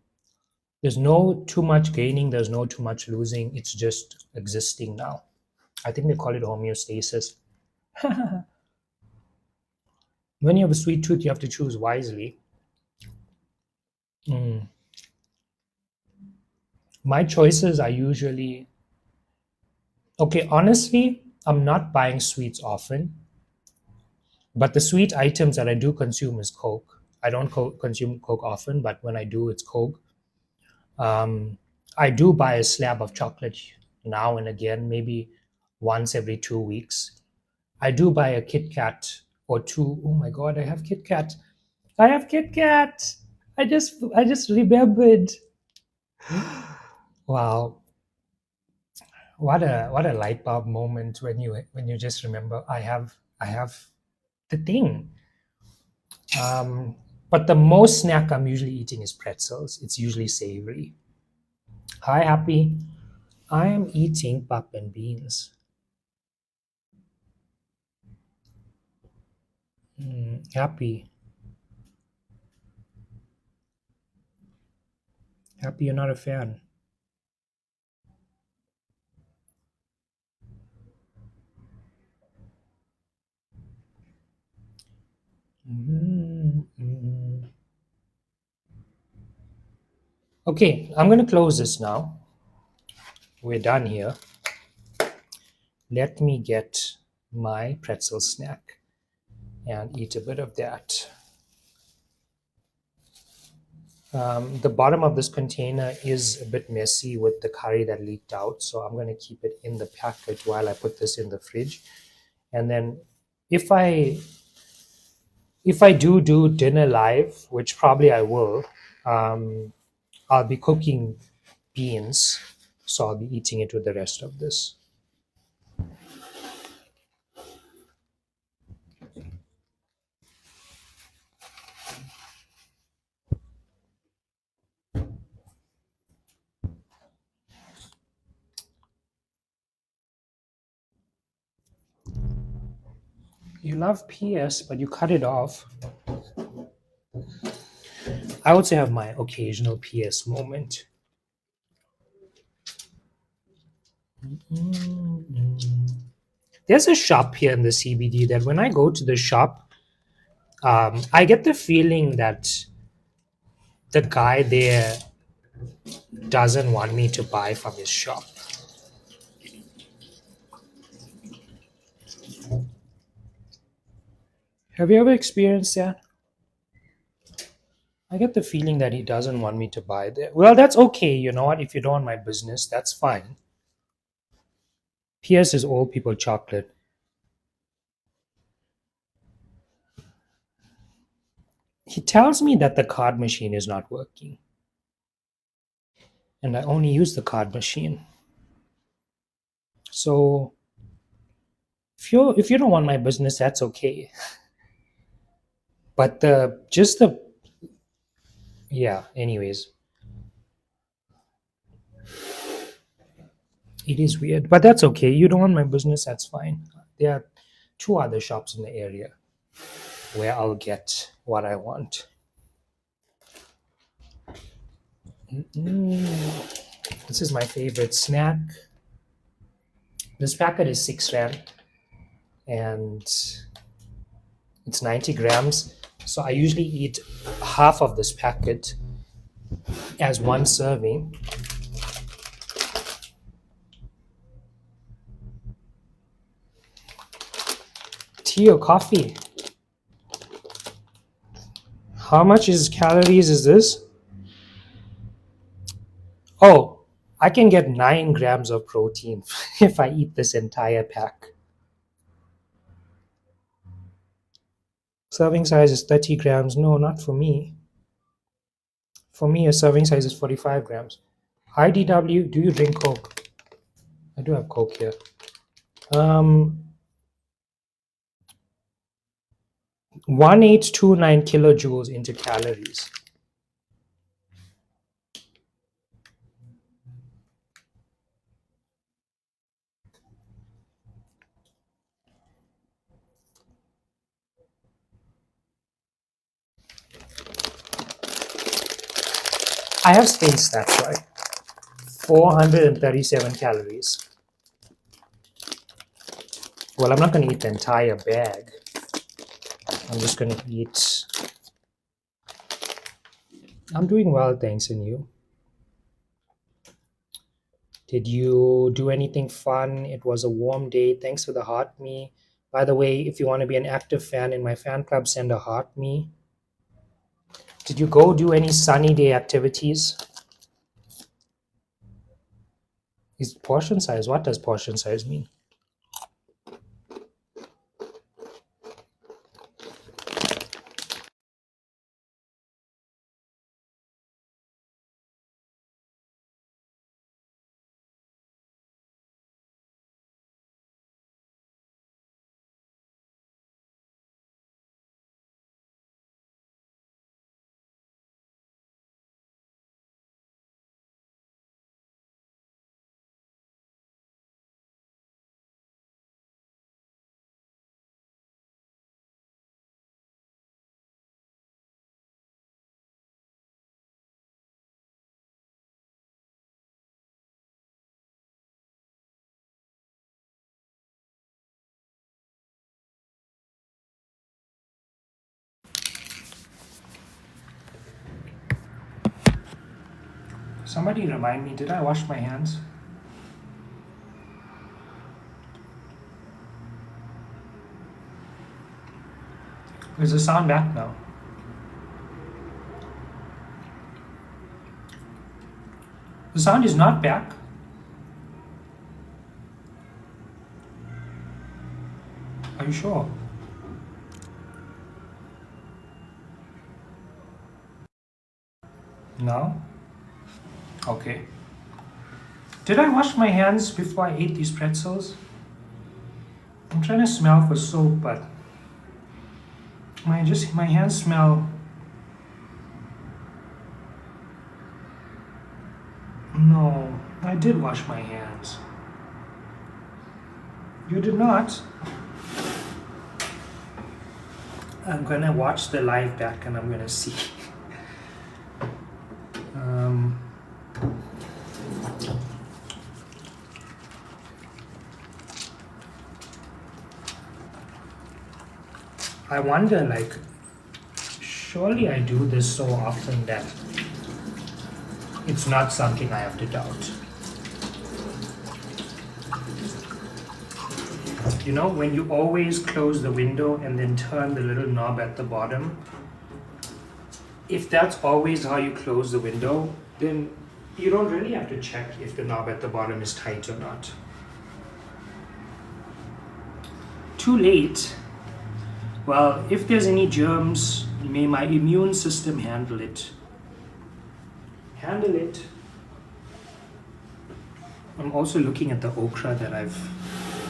Speaker 1: There's no too much gaining, there's no too much losing. It's just existing now. I think they call it homeostasis. When you have a sweet tooth, you have to choose wisely. Mm. My choices are usually okay. Honestly, I'm not buying sweets often, but the sweet items that I do consume is Coke. I don't consume Coke often, but when I do, it's Coke. Um, I do buy a slab of chocolate now and again, maybe once every 2 weeks. I do buy a Kit Kat or two. Oh my God, I have Kit Kat. I have Kit Kat. I just remembered. Wow, what a light bulb moment when you just remember I have the thing. Um, but the most snack I'm usually eating is pretzels. It's usually savory. Hi, Happy. I am eating pap and beans. Happy. Happy you're not a fan. Mm. Okay, I'm going to close this now. We're done here. Let me get my pretzel snack and eat a bit of that. The bottom of this container is a bit messy with the curry that leaked out, so I'm going to keep it in the packet while I put this in the fridge. And then if I do dinner live, which probably I will, um, I'll be cooking beans, so I'll be eating it with the rest of this. You love PS, but you cut it off. I also have my occasional PS moment. There's a shop here in the CBD that when I go to the shop, I get the feeling that the guy there doesn't want me to buy from his shop. Have you ever experienced that? I get the feeling that he doesn't want me to buy there. Well, that's okay. You know what? If you don't want my business, that's fine. PS is old people chocolate. He tells me that the card machine is not working, and I only use the card machine. So if you don't want my business, that's okay. But the just the yeah. Anyways, it is weird, but that's okay. You don't want my business, that's fine. There are two other shops in the area where I'll get what I want. This is my favorite snack. This packet is 6 rand and it's 90 grams. So I usually eat half of this packet as one serving. Tea or coffee? How much is calories is this? Oh, I can get 9 grams of protein if I eat this entire pack. Serving size is 30 grams. No, not for me. For me, a serving size is 45 grams. Hi, DW, do you drink Coke? I do have Coke here. 1829 kilojoules into calories. I have space, that's why. 437 calories. Well, I'm not going to eat the entire bag. I'm just going to eat. I'm doing well, thanks, and you? Did you do anything fun? It was a warm day. Thanks for the heart me. By the way, if you want to be an active fan in my fan club, send a heart me. Did you go do any sunny day activities? Is portion size? What does portion size mean? Somebody remind me, did I wash my hands? Is the sound back now? The sound is not back. Are you sure? No? Okay. Did I wash my hands before I ate these pretzels? I'm trying to smell for soap, but my hands smell. No, I did wash my hands. You did not. I'm gonna watch the live back and I'm gonna see. I wonder, like, surely I do this so often that it's not something I have to doubt. You know, when you always close the window and then turn the little knob at the bottom, if that's always how you close the window, then you don't really have to check if the knob at the bottom is tight or not. Too late. Well, if there's any germs, may my immune system handle it. Handle it. I'm also looking at the okra that I've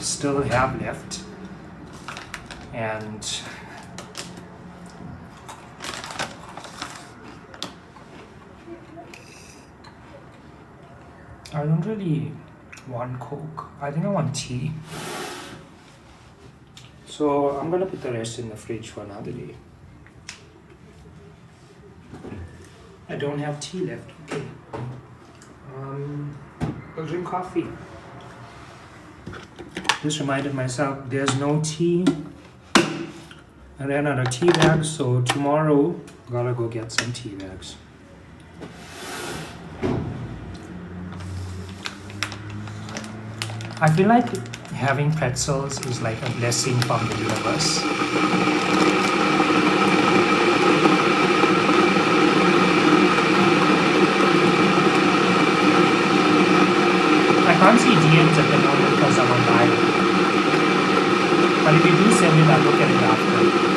Speaker 1: still have left, and I don't really want Coke. I think I want tea. So I'm gonna put the rest in the fridge for another day. I don't have tea left. Okay. I'll drink coffee. Just reminded myself there's no tea. I ran out of tea bags, so tomorrow gotta go get some tea bags. I feel like having pretzels is like a blessing from the universe. I can't see DMs at the moment because I'm on live. But if you do send it, I'll look at it after.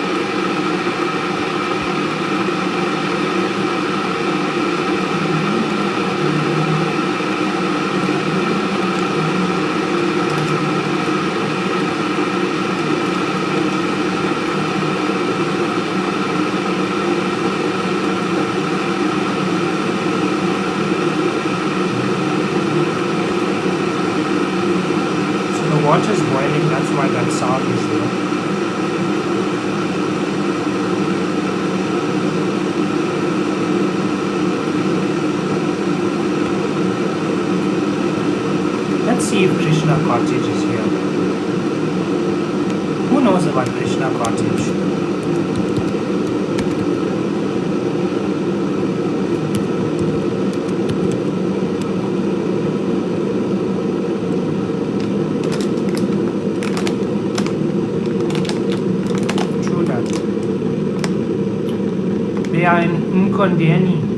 Speaker 1: Water's boiling, that's why that sound is there. Krishna Cottage is here. Who knows about Krishna Cottage? True that. They are in Mkondeni.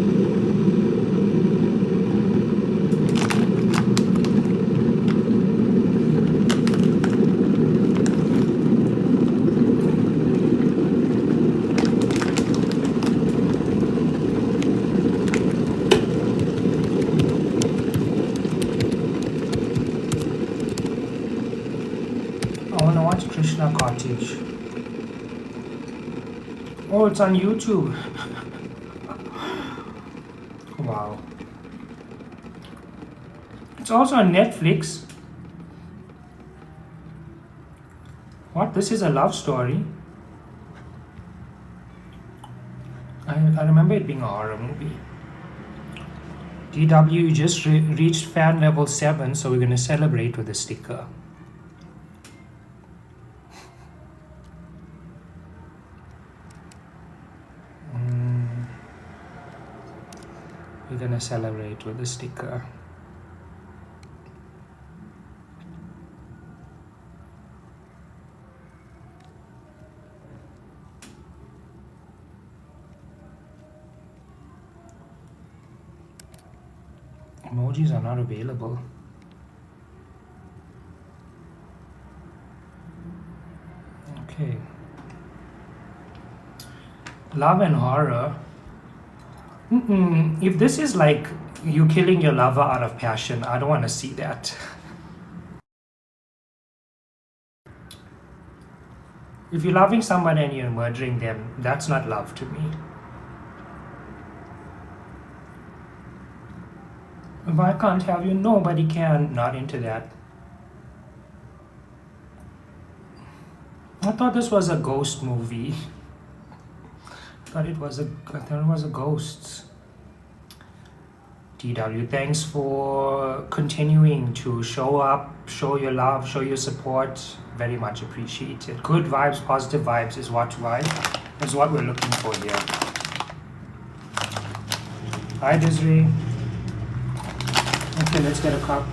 Speaker 1: I wanna watch Krishna Cottage. Oh, it's on YouTube. Wow. It's also on Netflix. What? This is a love story? I remember it being a horror movie. DW just reached fan level 7, so we're going to celebrate with a sticker. We're going to celebrate with a sticker. Emojis are not available. Okay. Love and horror. If this is like you killing your lover out of passion, I don't want to see that. If you're loving somebody and you're murdering them, that's not love to me. If I can't have you, nobody can. Not into that. I thought this was a ghost movie. I thought it was a ghost. DW, thanks for continuing to show up, show your love, show your support. Very much appreciated. Good vibes, positive vibes is what we're looking for here. Hi, Desiree. Okay, let's get a cup.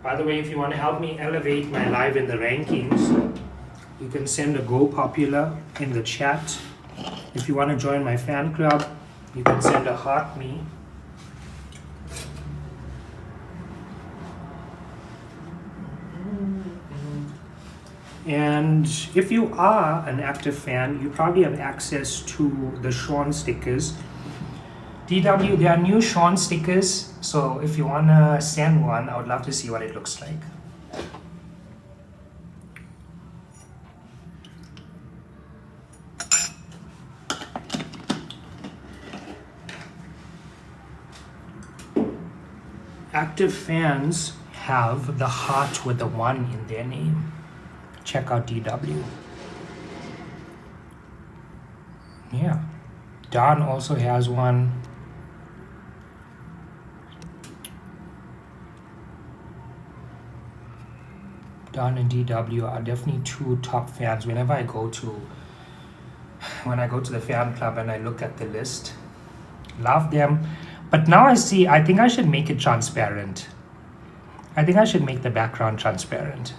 Speaker 1: By the way, if you want to help me elevate my live in the rankings, you can send a Go Popular in the chat. If you want to join my fan club, you can send a heart me. And if you are an active fan, you probably have access to the Sean stickers. DW, there are new Sean stickers, so if you want to send one, I would love to see what it looks like. Active fans have the heart with the 1 in their name. Check out DW. Yeah. Don also has one. Don and DW are definitely 2 top fans. When I go to the fan club and I look at the list, love them. But now I think I should make it transparent. I think I should make the background transparent.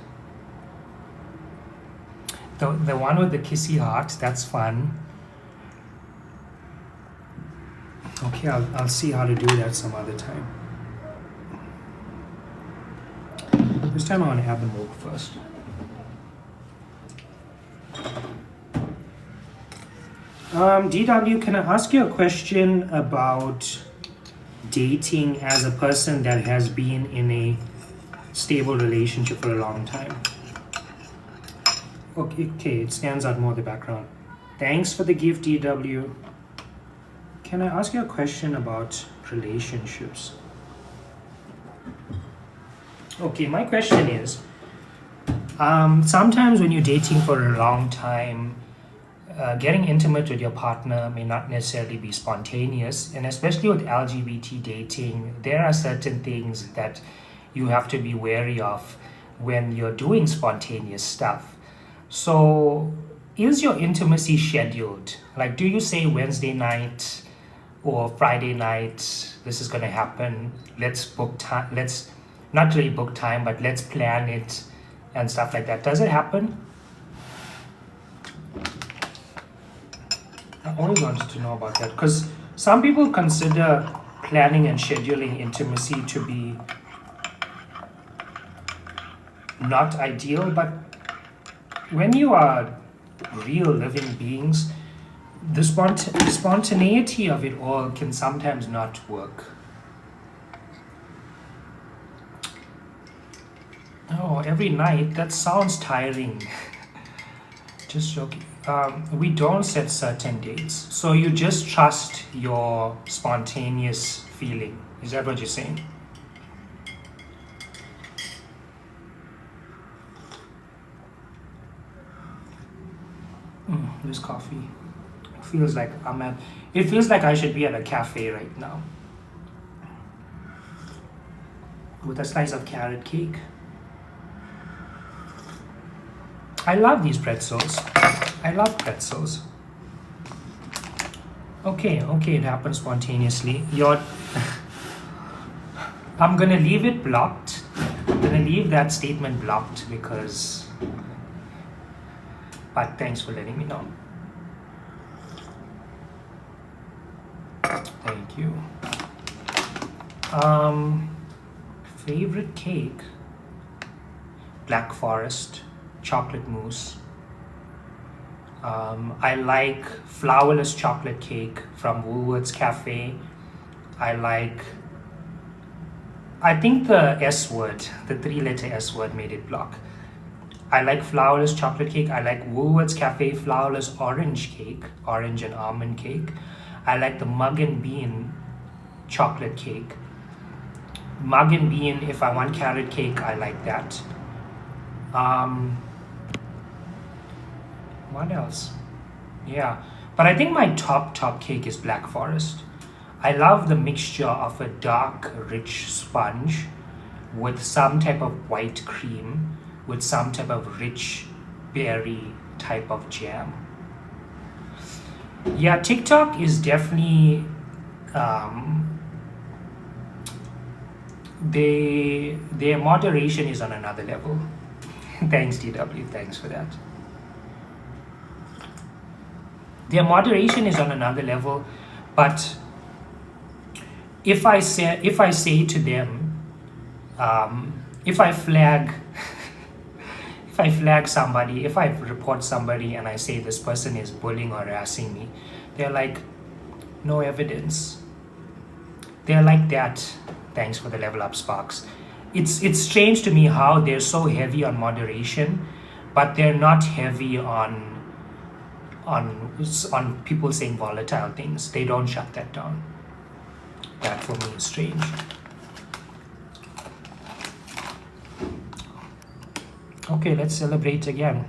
Speaker 1: The one with the kissy heart, that's fun. Okay, I'll see how to do that some other time. This time I want to add the milk first. DW, can I ask you a question about dating as a person that has been in a stable relationship for a long time? Okay, it stands out more in the background. Thanks for the gift, DW. Can I ask you a question about relationships? Okay, my question is, Sometimes when you're dating for a long time, getting intimate with your partner may not necessarily be spontaneous, and especially with LGBT dating, there are certain things that you have to be wary of when you're doing spontaneous stuff. So, is your intimacy scheduled? Like, do you say Wednesday night or Friday night, this is going to happen? Let's book time. Let's not really book time, but let's plan it and stuff like that. Does it happen? I always wanted to know about that because some people consider planning and scheduling intimacy to be not ideal, but when you are real living beings, the spontaneity of it all can sometimes not work. Oh, every night? That sounds tiring. Just joking. We don't set certain dates. So you just trust your spontaneous feeling. Is that what you're saying? This coffee feels like it feels like I should be at a cafe right now with a slice of carrot cake. I love these pretzels. I love pretzels. Okay, it happens spontaneously. I'm gonna leave it blocked. I'm gonna leave that statement blocked because. But thanks for letting me know. Thank you. Favorite cake? Black Forest, chocolate mousse. I like flourless chocolate cake from Woolworths Cafe. I think the S word, the 3-letter S word made it block. I like flourless chocolate cake. I like Woolworths Cafe flourless orange cake, orange and almond cake. I like the mug and bean chocolate cake. Mug and bean, if I want carrot cake, I like that. What else? Yeah, but I think my top cake is Black Forest. I love the mixture of a dark, rich sponge with some type of white cream, with some type of rich berry type of jam. Yeah, TikTok is definitely their moderation is on another level. Thanks, DW. Thanks for that. Their moderation is on another level, but if I say to them, if I flag if I flag somebody, if I report somebody and I say this person is bullying or harassing me, they're like, no evidence. They're like that. Thanks for the level up, Sparks. It's strange to me how they're so heavy on moderation, but they're not heavy on people saying volatile things. They don't shut that down. That for me is strange. Okay, let's celebrate again.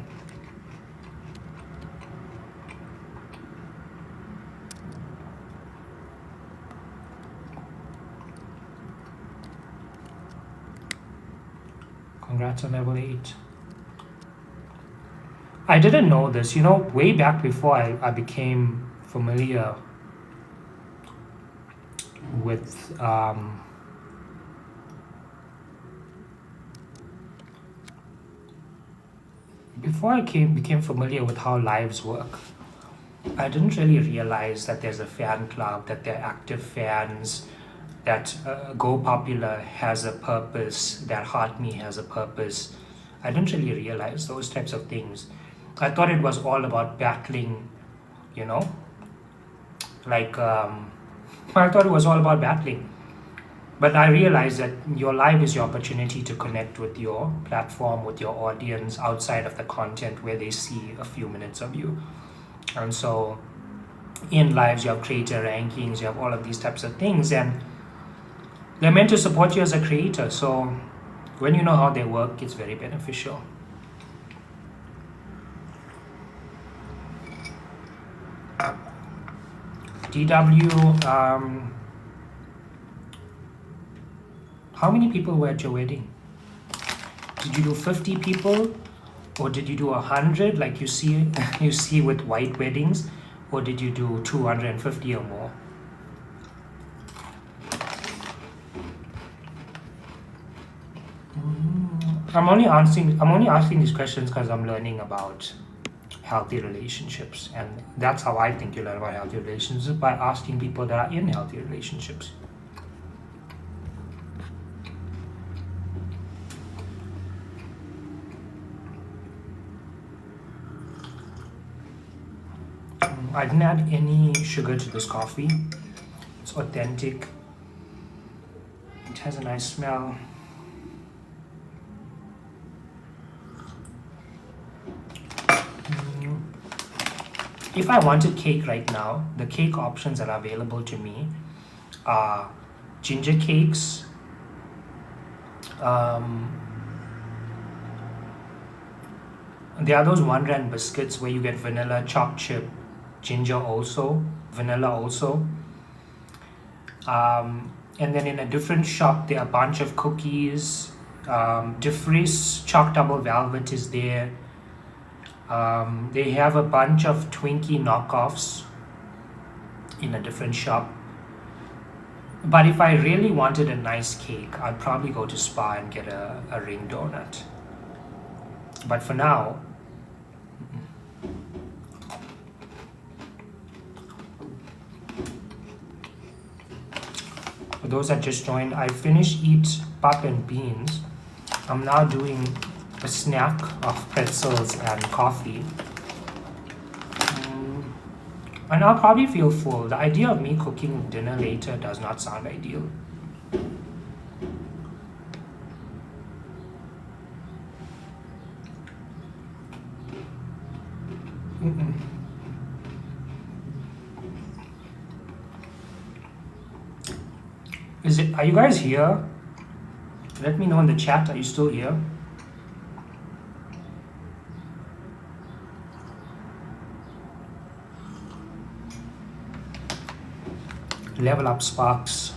Speaker 1: Congrats on level 8. I didn't know this, way back before I became familiar with before I became familiar with how lives work. I didn't really realize that there's a fan club, that they're active fans, that Go Popular has a purpose, that Heart Me has a purpose. I didn't really realize those types of things. I thought it was all about battling, like I thought it was all about battling. But I realized that your live is your opportunity to connect with your platform, with your audience outside of the content where they see a few minutes of you. And so in lives, you have creator rankings, you have all of these types of things, and they're meant to support you as a creator. So when you know how they work, it's very beneficial. DW, how many people were at your wedding? Did you do 50 people, or did you do 100 like you see you see with white weddings, or did you do 250 or more? I'm only asking these questions because I'm learning about healthy relationships, and that's how I think you learn about healthy relationships, by asking people that are in healthy relationships. I didn't add any sugar to this coffee. It's authentic. It has a nice smell. If I wanted cake right now, the cake options that are available to me are ginger cakes, there are those 1 rand biscuits where you get vanilla, chopped chip, ginger also, vanilla also. And then in a different shop, there are a bunch of cookies. Diffris Chalk Double Velvet is there. They have a bunch of Twinkie knockoffs in a different shop. But if I really wanted a nice cake, I'd probably go to Spa and get a ring donut. But for now, for those that just joined, I finished eat pap and beans. I'm now doing a snack of pretzels and coffee. And I'll probably feel full. The idea of me cooking dinner later does not sound ideal. Are you guys here? Let me know in the chat. Are you still here? Level up Sparks.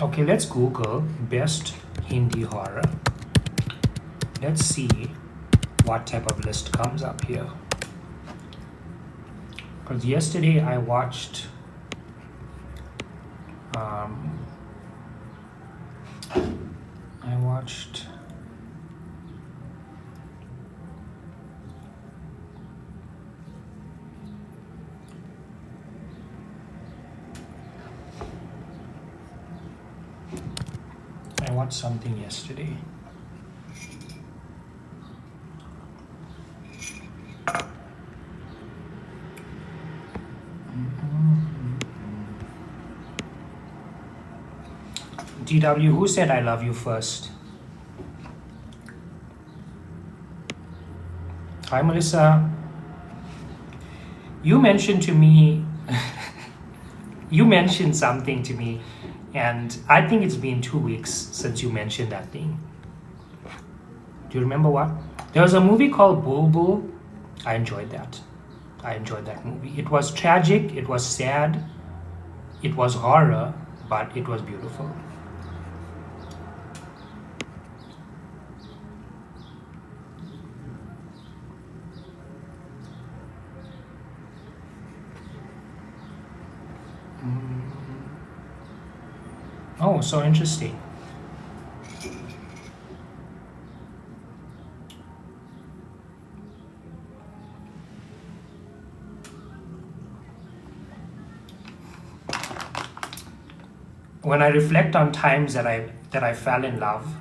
Speaker 1: Okay, let's Google best Hindi horror. Let's see what type of list comes up here. Because yesterday I watched something yesterday. DW, who said I love you first? Hi, Melissa. You mentioned to me, you mentioned something to me, and I think it's been 2 weeks since you mentioned that thing. Do you remember what? There was a movie called Bulbul. I enjoyed that. I enjoyed that movie. It was tragic, it was sad, it was horror, but it was beautiful. Oh, so interesting. When I reflect on times that I fell in love,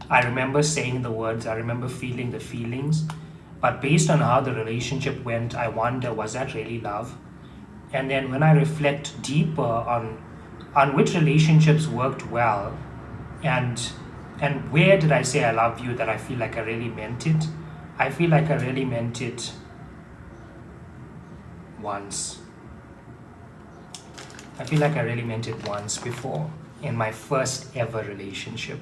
Speaker 1: I remember saying the words, I remember feeling the feelings, but based on how the relationship went, I wonder, was that really love? And then when I reflect deeper on which relationships worked well, and where did I say I love you that I feel like I really meant it? I feel like I really meant it once. I feel like I really meant it once before, in my first ever relationship.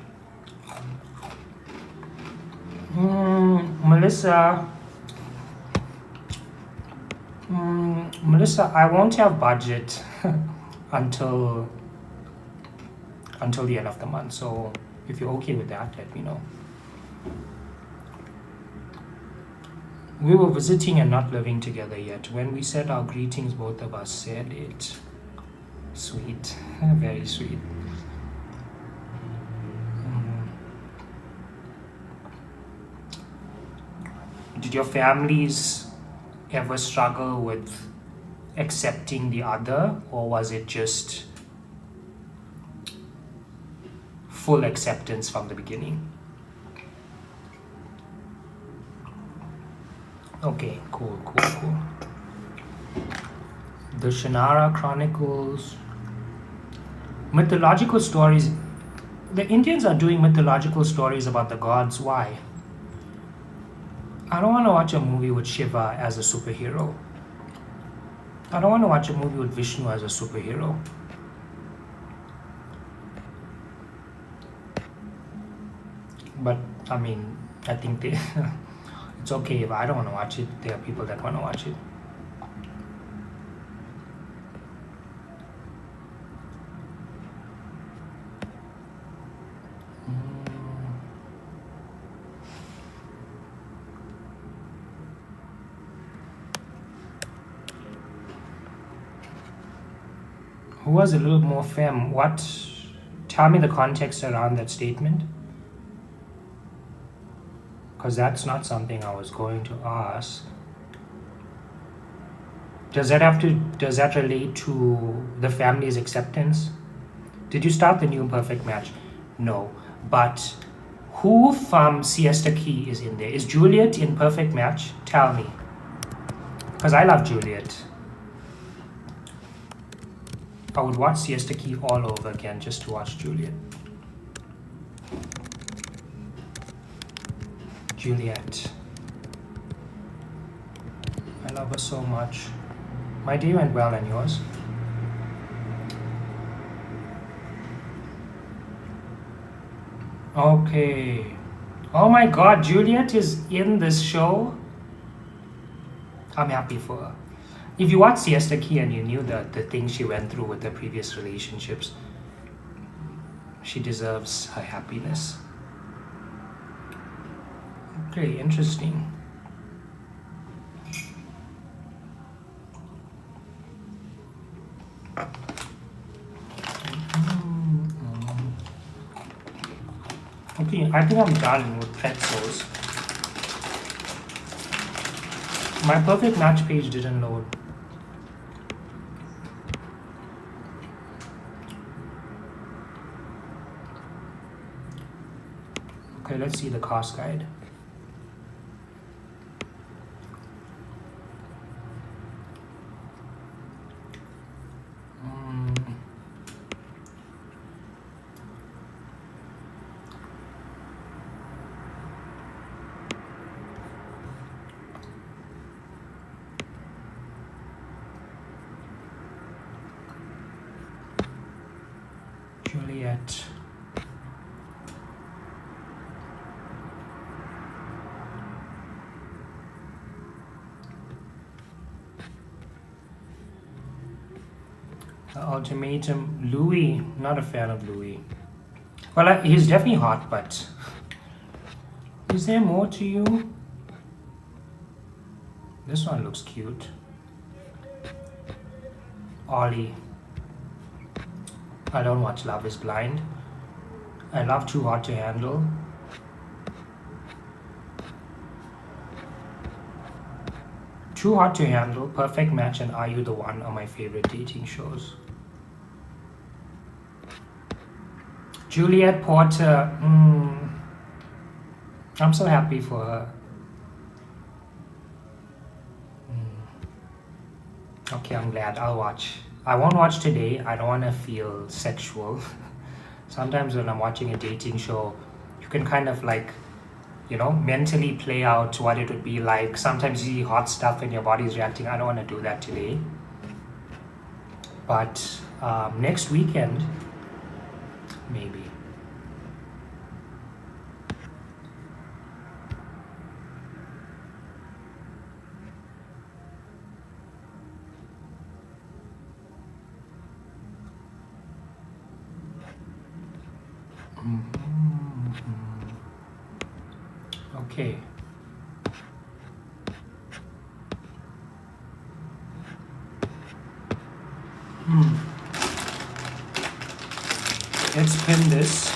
Speaker 1: Melissa, Melissa, I won't have budget until the end of the month. So if you're okay with that, let me know. We were visiting and not living together yet. When we said our greetings, both of us said it. Sweet, very sweet. Did your families ever struggle with accepting the other, or was it just full acceptance from the beginning? Okay, cool. The Shannara Chronicles. Mythological stories. The Indians are doing mythological stories about the gods. Why? I don't want to watch a movie with Shiva as a superhero. I don't want to watch a movie with Vishnu as a superhero. But I mean, I think it's okay if I don't want to watch it. There are people that want to watch it. Who was a little more femme? What? Tell me the context around that statement. Because that's not something I was going to ask. Does that relate to the family's acceptance? Did you start the new Perfect Match? No. But who from Siesta Key is in there? Is Juliet in Perfect Match? Tell me. Because I love Juliet. I would watch Siesta Key all over again just to watch Juliet. Juliet. I love her so much. My day went well, and yours? Okay. Oh my god, Juliet is in this show? I'm happy for her. If you watch Siesta Key and you knew the things she went through with her previous relationships, she deserves her happiness. Okay, interesting. Okay, I think I'm done with pretzels. My Perfect Match page didn't load. Okay, let's see the cost guide. Juliet. Ultimatum. Louis. Not a fan of Louis. Well, he's definitely hot, but is there more to you? This one looks cute. Ollie. I don't watch Love is Blind. I love Too Hot to Handle. Too Hot to Handle, Perfect Match, and Are You the One are my favorite dating shows. Juliet Porter. I'm so happy for her. Okay, I'm glad. I'll watch. I won't watch today. I don't want to feel sexual. Sometimes when I'm watching a dating show, you can kind of like, mentally play out what it would be like. Sometimes you see hot stuff and your body's reacting. I don't want to do that today. But next weekend, maybe. Okay. Let's spin this.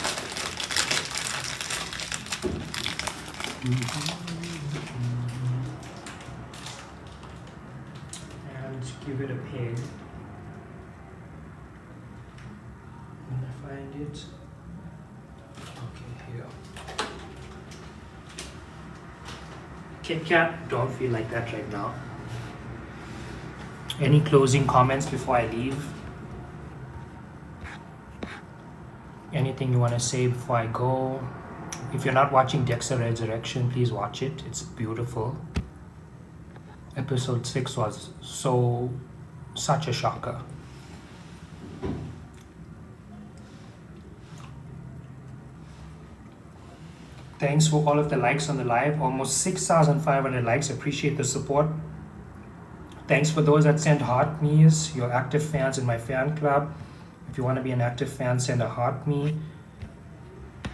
Speaker 1: And give it a peg. When I find it. Okay, here. Kit Kat, don't feel like that right now. Any closing comments before I leave? Anything you want to say before I go? If you're not watching Dexter Resurrection, please watch it. It's beautiful. Episode 6 was such a shocker. Thanks for all of the likes on the live. Almost 6,500 likes. Appreciate the support. Thanks for those that sent heart me's. You're active fans in my fan club. If you want to be an active fan, send a heart me.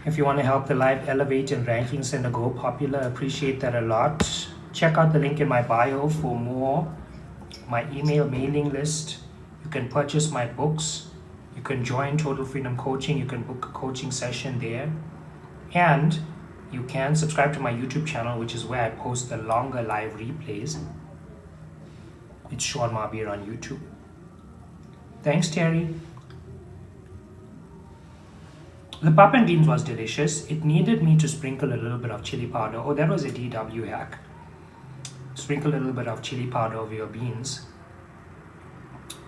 Speaker 1: If you want to help the live elevate in rankings, send a go popular. Appreciate that a lot. Check out the link in my bio for more. My email mailing list. You can purchase my books. You can join Total Freedom Coaching. You can book a coaching session there. And you can subscribe to my YouTube channel, which is where I post the longer live replays. It's Sean Marbir on YouTube. Thanks, Terry. The pap and beans was delicious. It needed me to sprinkle a little bit of chili powder. Oh, that was a DW hack. Sprinkle a little bit of chili powder over your beans.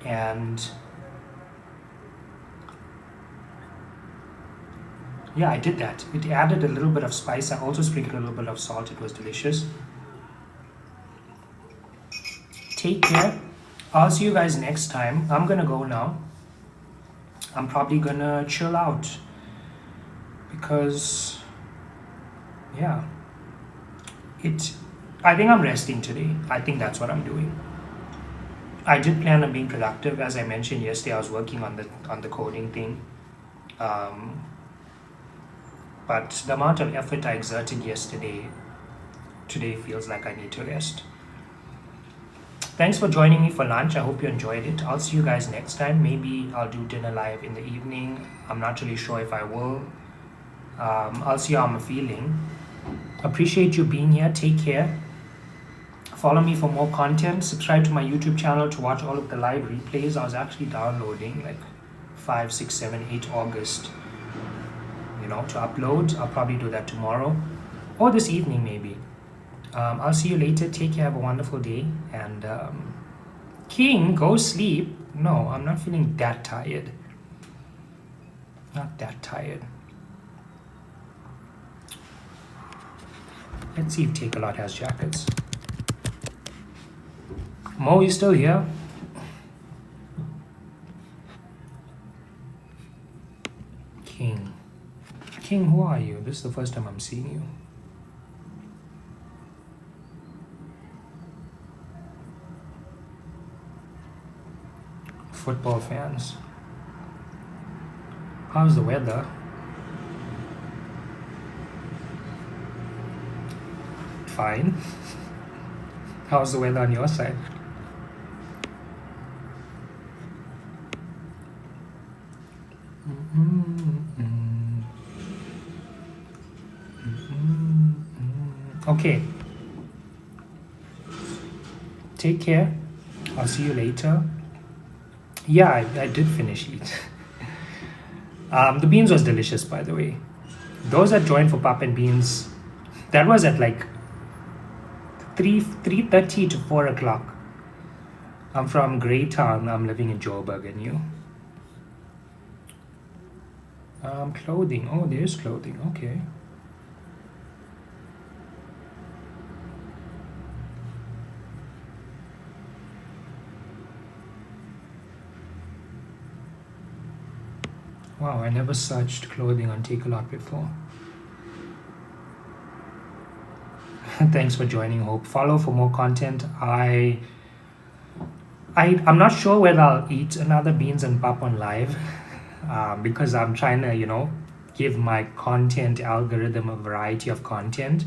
Speaker 1: And yeah, I did that. It added a little bit of spice. I also sprinkled a little bit of salt. It was delicious. Take care. I'll see you guys next time. I'm gonna go now. I'm probably gonna chill out because yeah, I think I'm resting today. I think that's what I'm doing. I did plan on being productive. As I mentioned yesterday, I was working on the coding thing. But the amount of effort I exerted yesterday, today feels like I need to rest. Thanks for joining me for lunch. I hope you enjoyed it. I'll see you guys next time. Maybe I'll do dinner live in the evening. I'm not really sure if I will. I'll see how I'm feeling. Appreciate you being here. Take care. Follow me for more content. Subscribe to my YouTube channel to watch all of the live replays. I was actually downloading like 5, 6, 7, 8 August, to upload. I'll probably do that tomorrow or this evening maybe. I'll see you later. Take care. Have a wonderful day. And King, go sleep. No, I'm not feeling that tired. Not that tired. Let's see if Take A Lot has jackets. Mo, you still here? King. King, who are you? This is the first time I'm seeing you. Football fans. How's the weather? Fine. How's the weather on your side? Okay. Take care. I'll see you later. Yeah, I did finish it. The beans was delicious, by the way. Those that joined for pap and beans, that was at like 3:30 to 4 o'clock. I'm from Greytown. I'm living in Joburg, and you? Clothing. Oh, there's clothing. Okay. Wow, I never searched clothing on Take A Lot before. Thanks for joining, Hope. Follow for more content. I'm not sure whether I'll eat another beans and pap on live because I'm trying to, give my content algorithm a variety of content,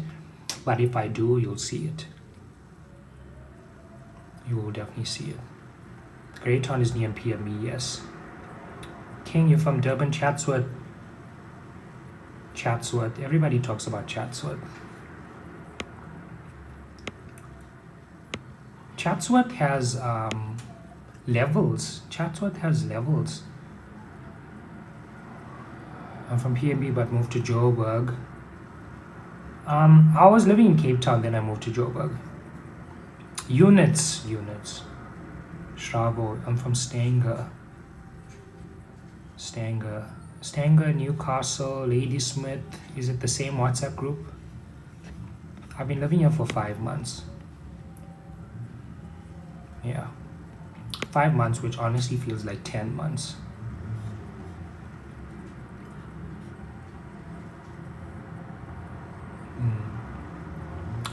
Speaker 1: but if I do, you'll see it. You will definitely see it. Greytown is near PME, yes. King, you're from Durban, Chatsworth. Chatsworth. Everybody talks about Chatsworth. Chatsworth has levels. Chatsworth has levels. I'm from PMB but moved to Joburg. I was living in Cape Town, then I moved to Joburg. Units. Strabo. I'm from Stanger, Newcastle, Ladysmith. Is it the same WhatsApp group? I've been living here for 5 months. Yeah. 5 months, which honestly feels like 10 months.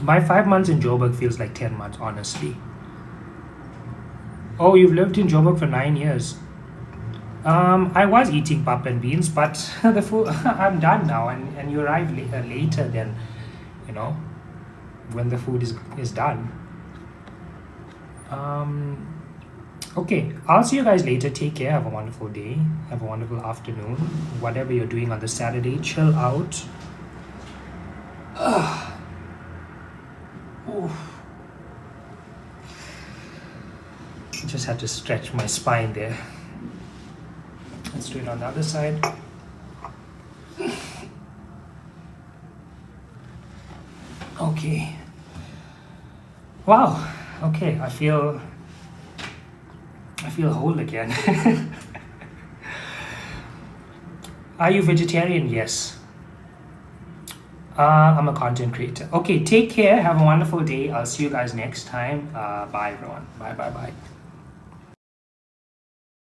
Speaker 1: My 5 months in Joburg feels like 10 months, honestly. Oh, you've lived in Joburg for 9 years. I was eating pap and beans, but the food, I'm done now, and you arrive later than, when the food is done. Okay, I'll see you guys later. Take care. Have a wonderful day. Have a wonderful afternoon. Whatever you're doing on the Saturday, chill out. Just had to stretch my spine there. Let's do it on the other side. Okay. Wow. Okay, I feel whole again. Are you vegetarian? Yes. I'm a content creator. Okay, take care. Have a wonderful day. I'll see you guys next time. Bye, everyone. Bye.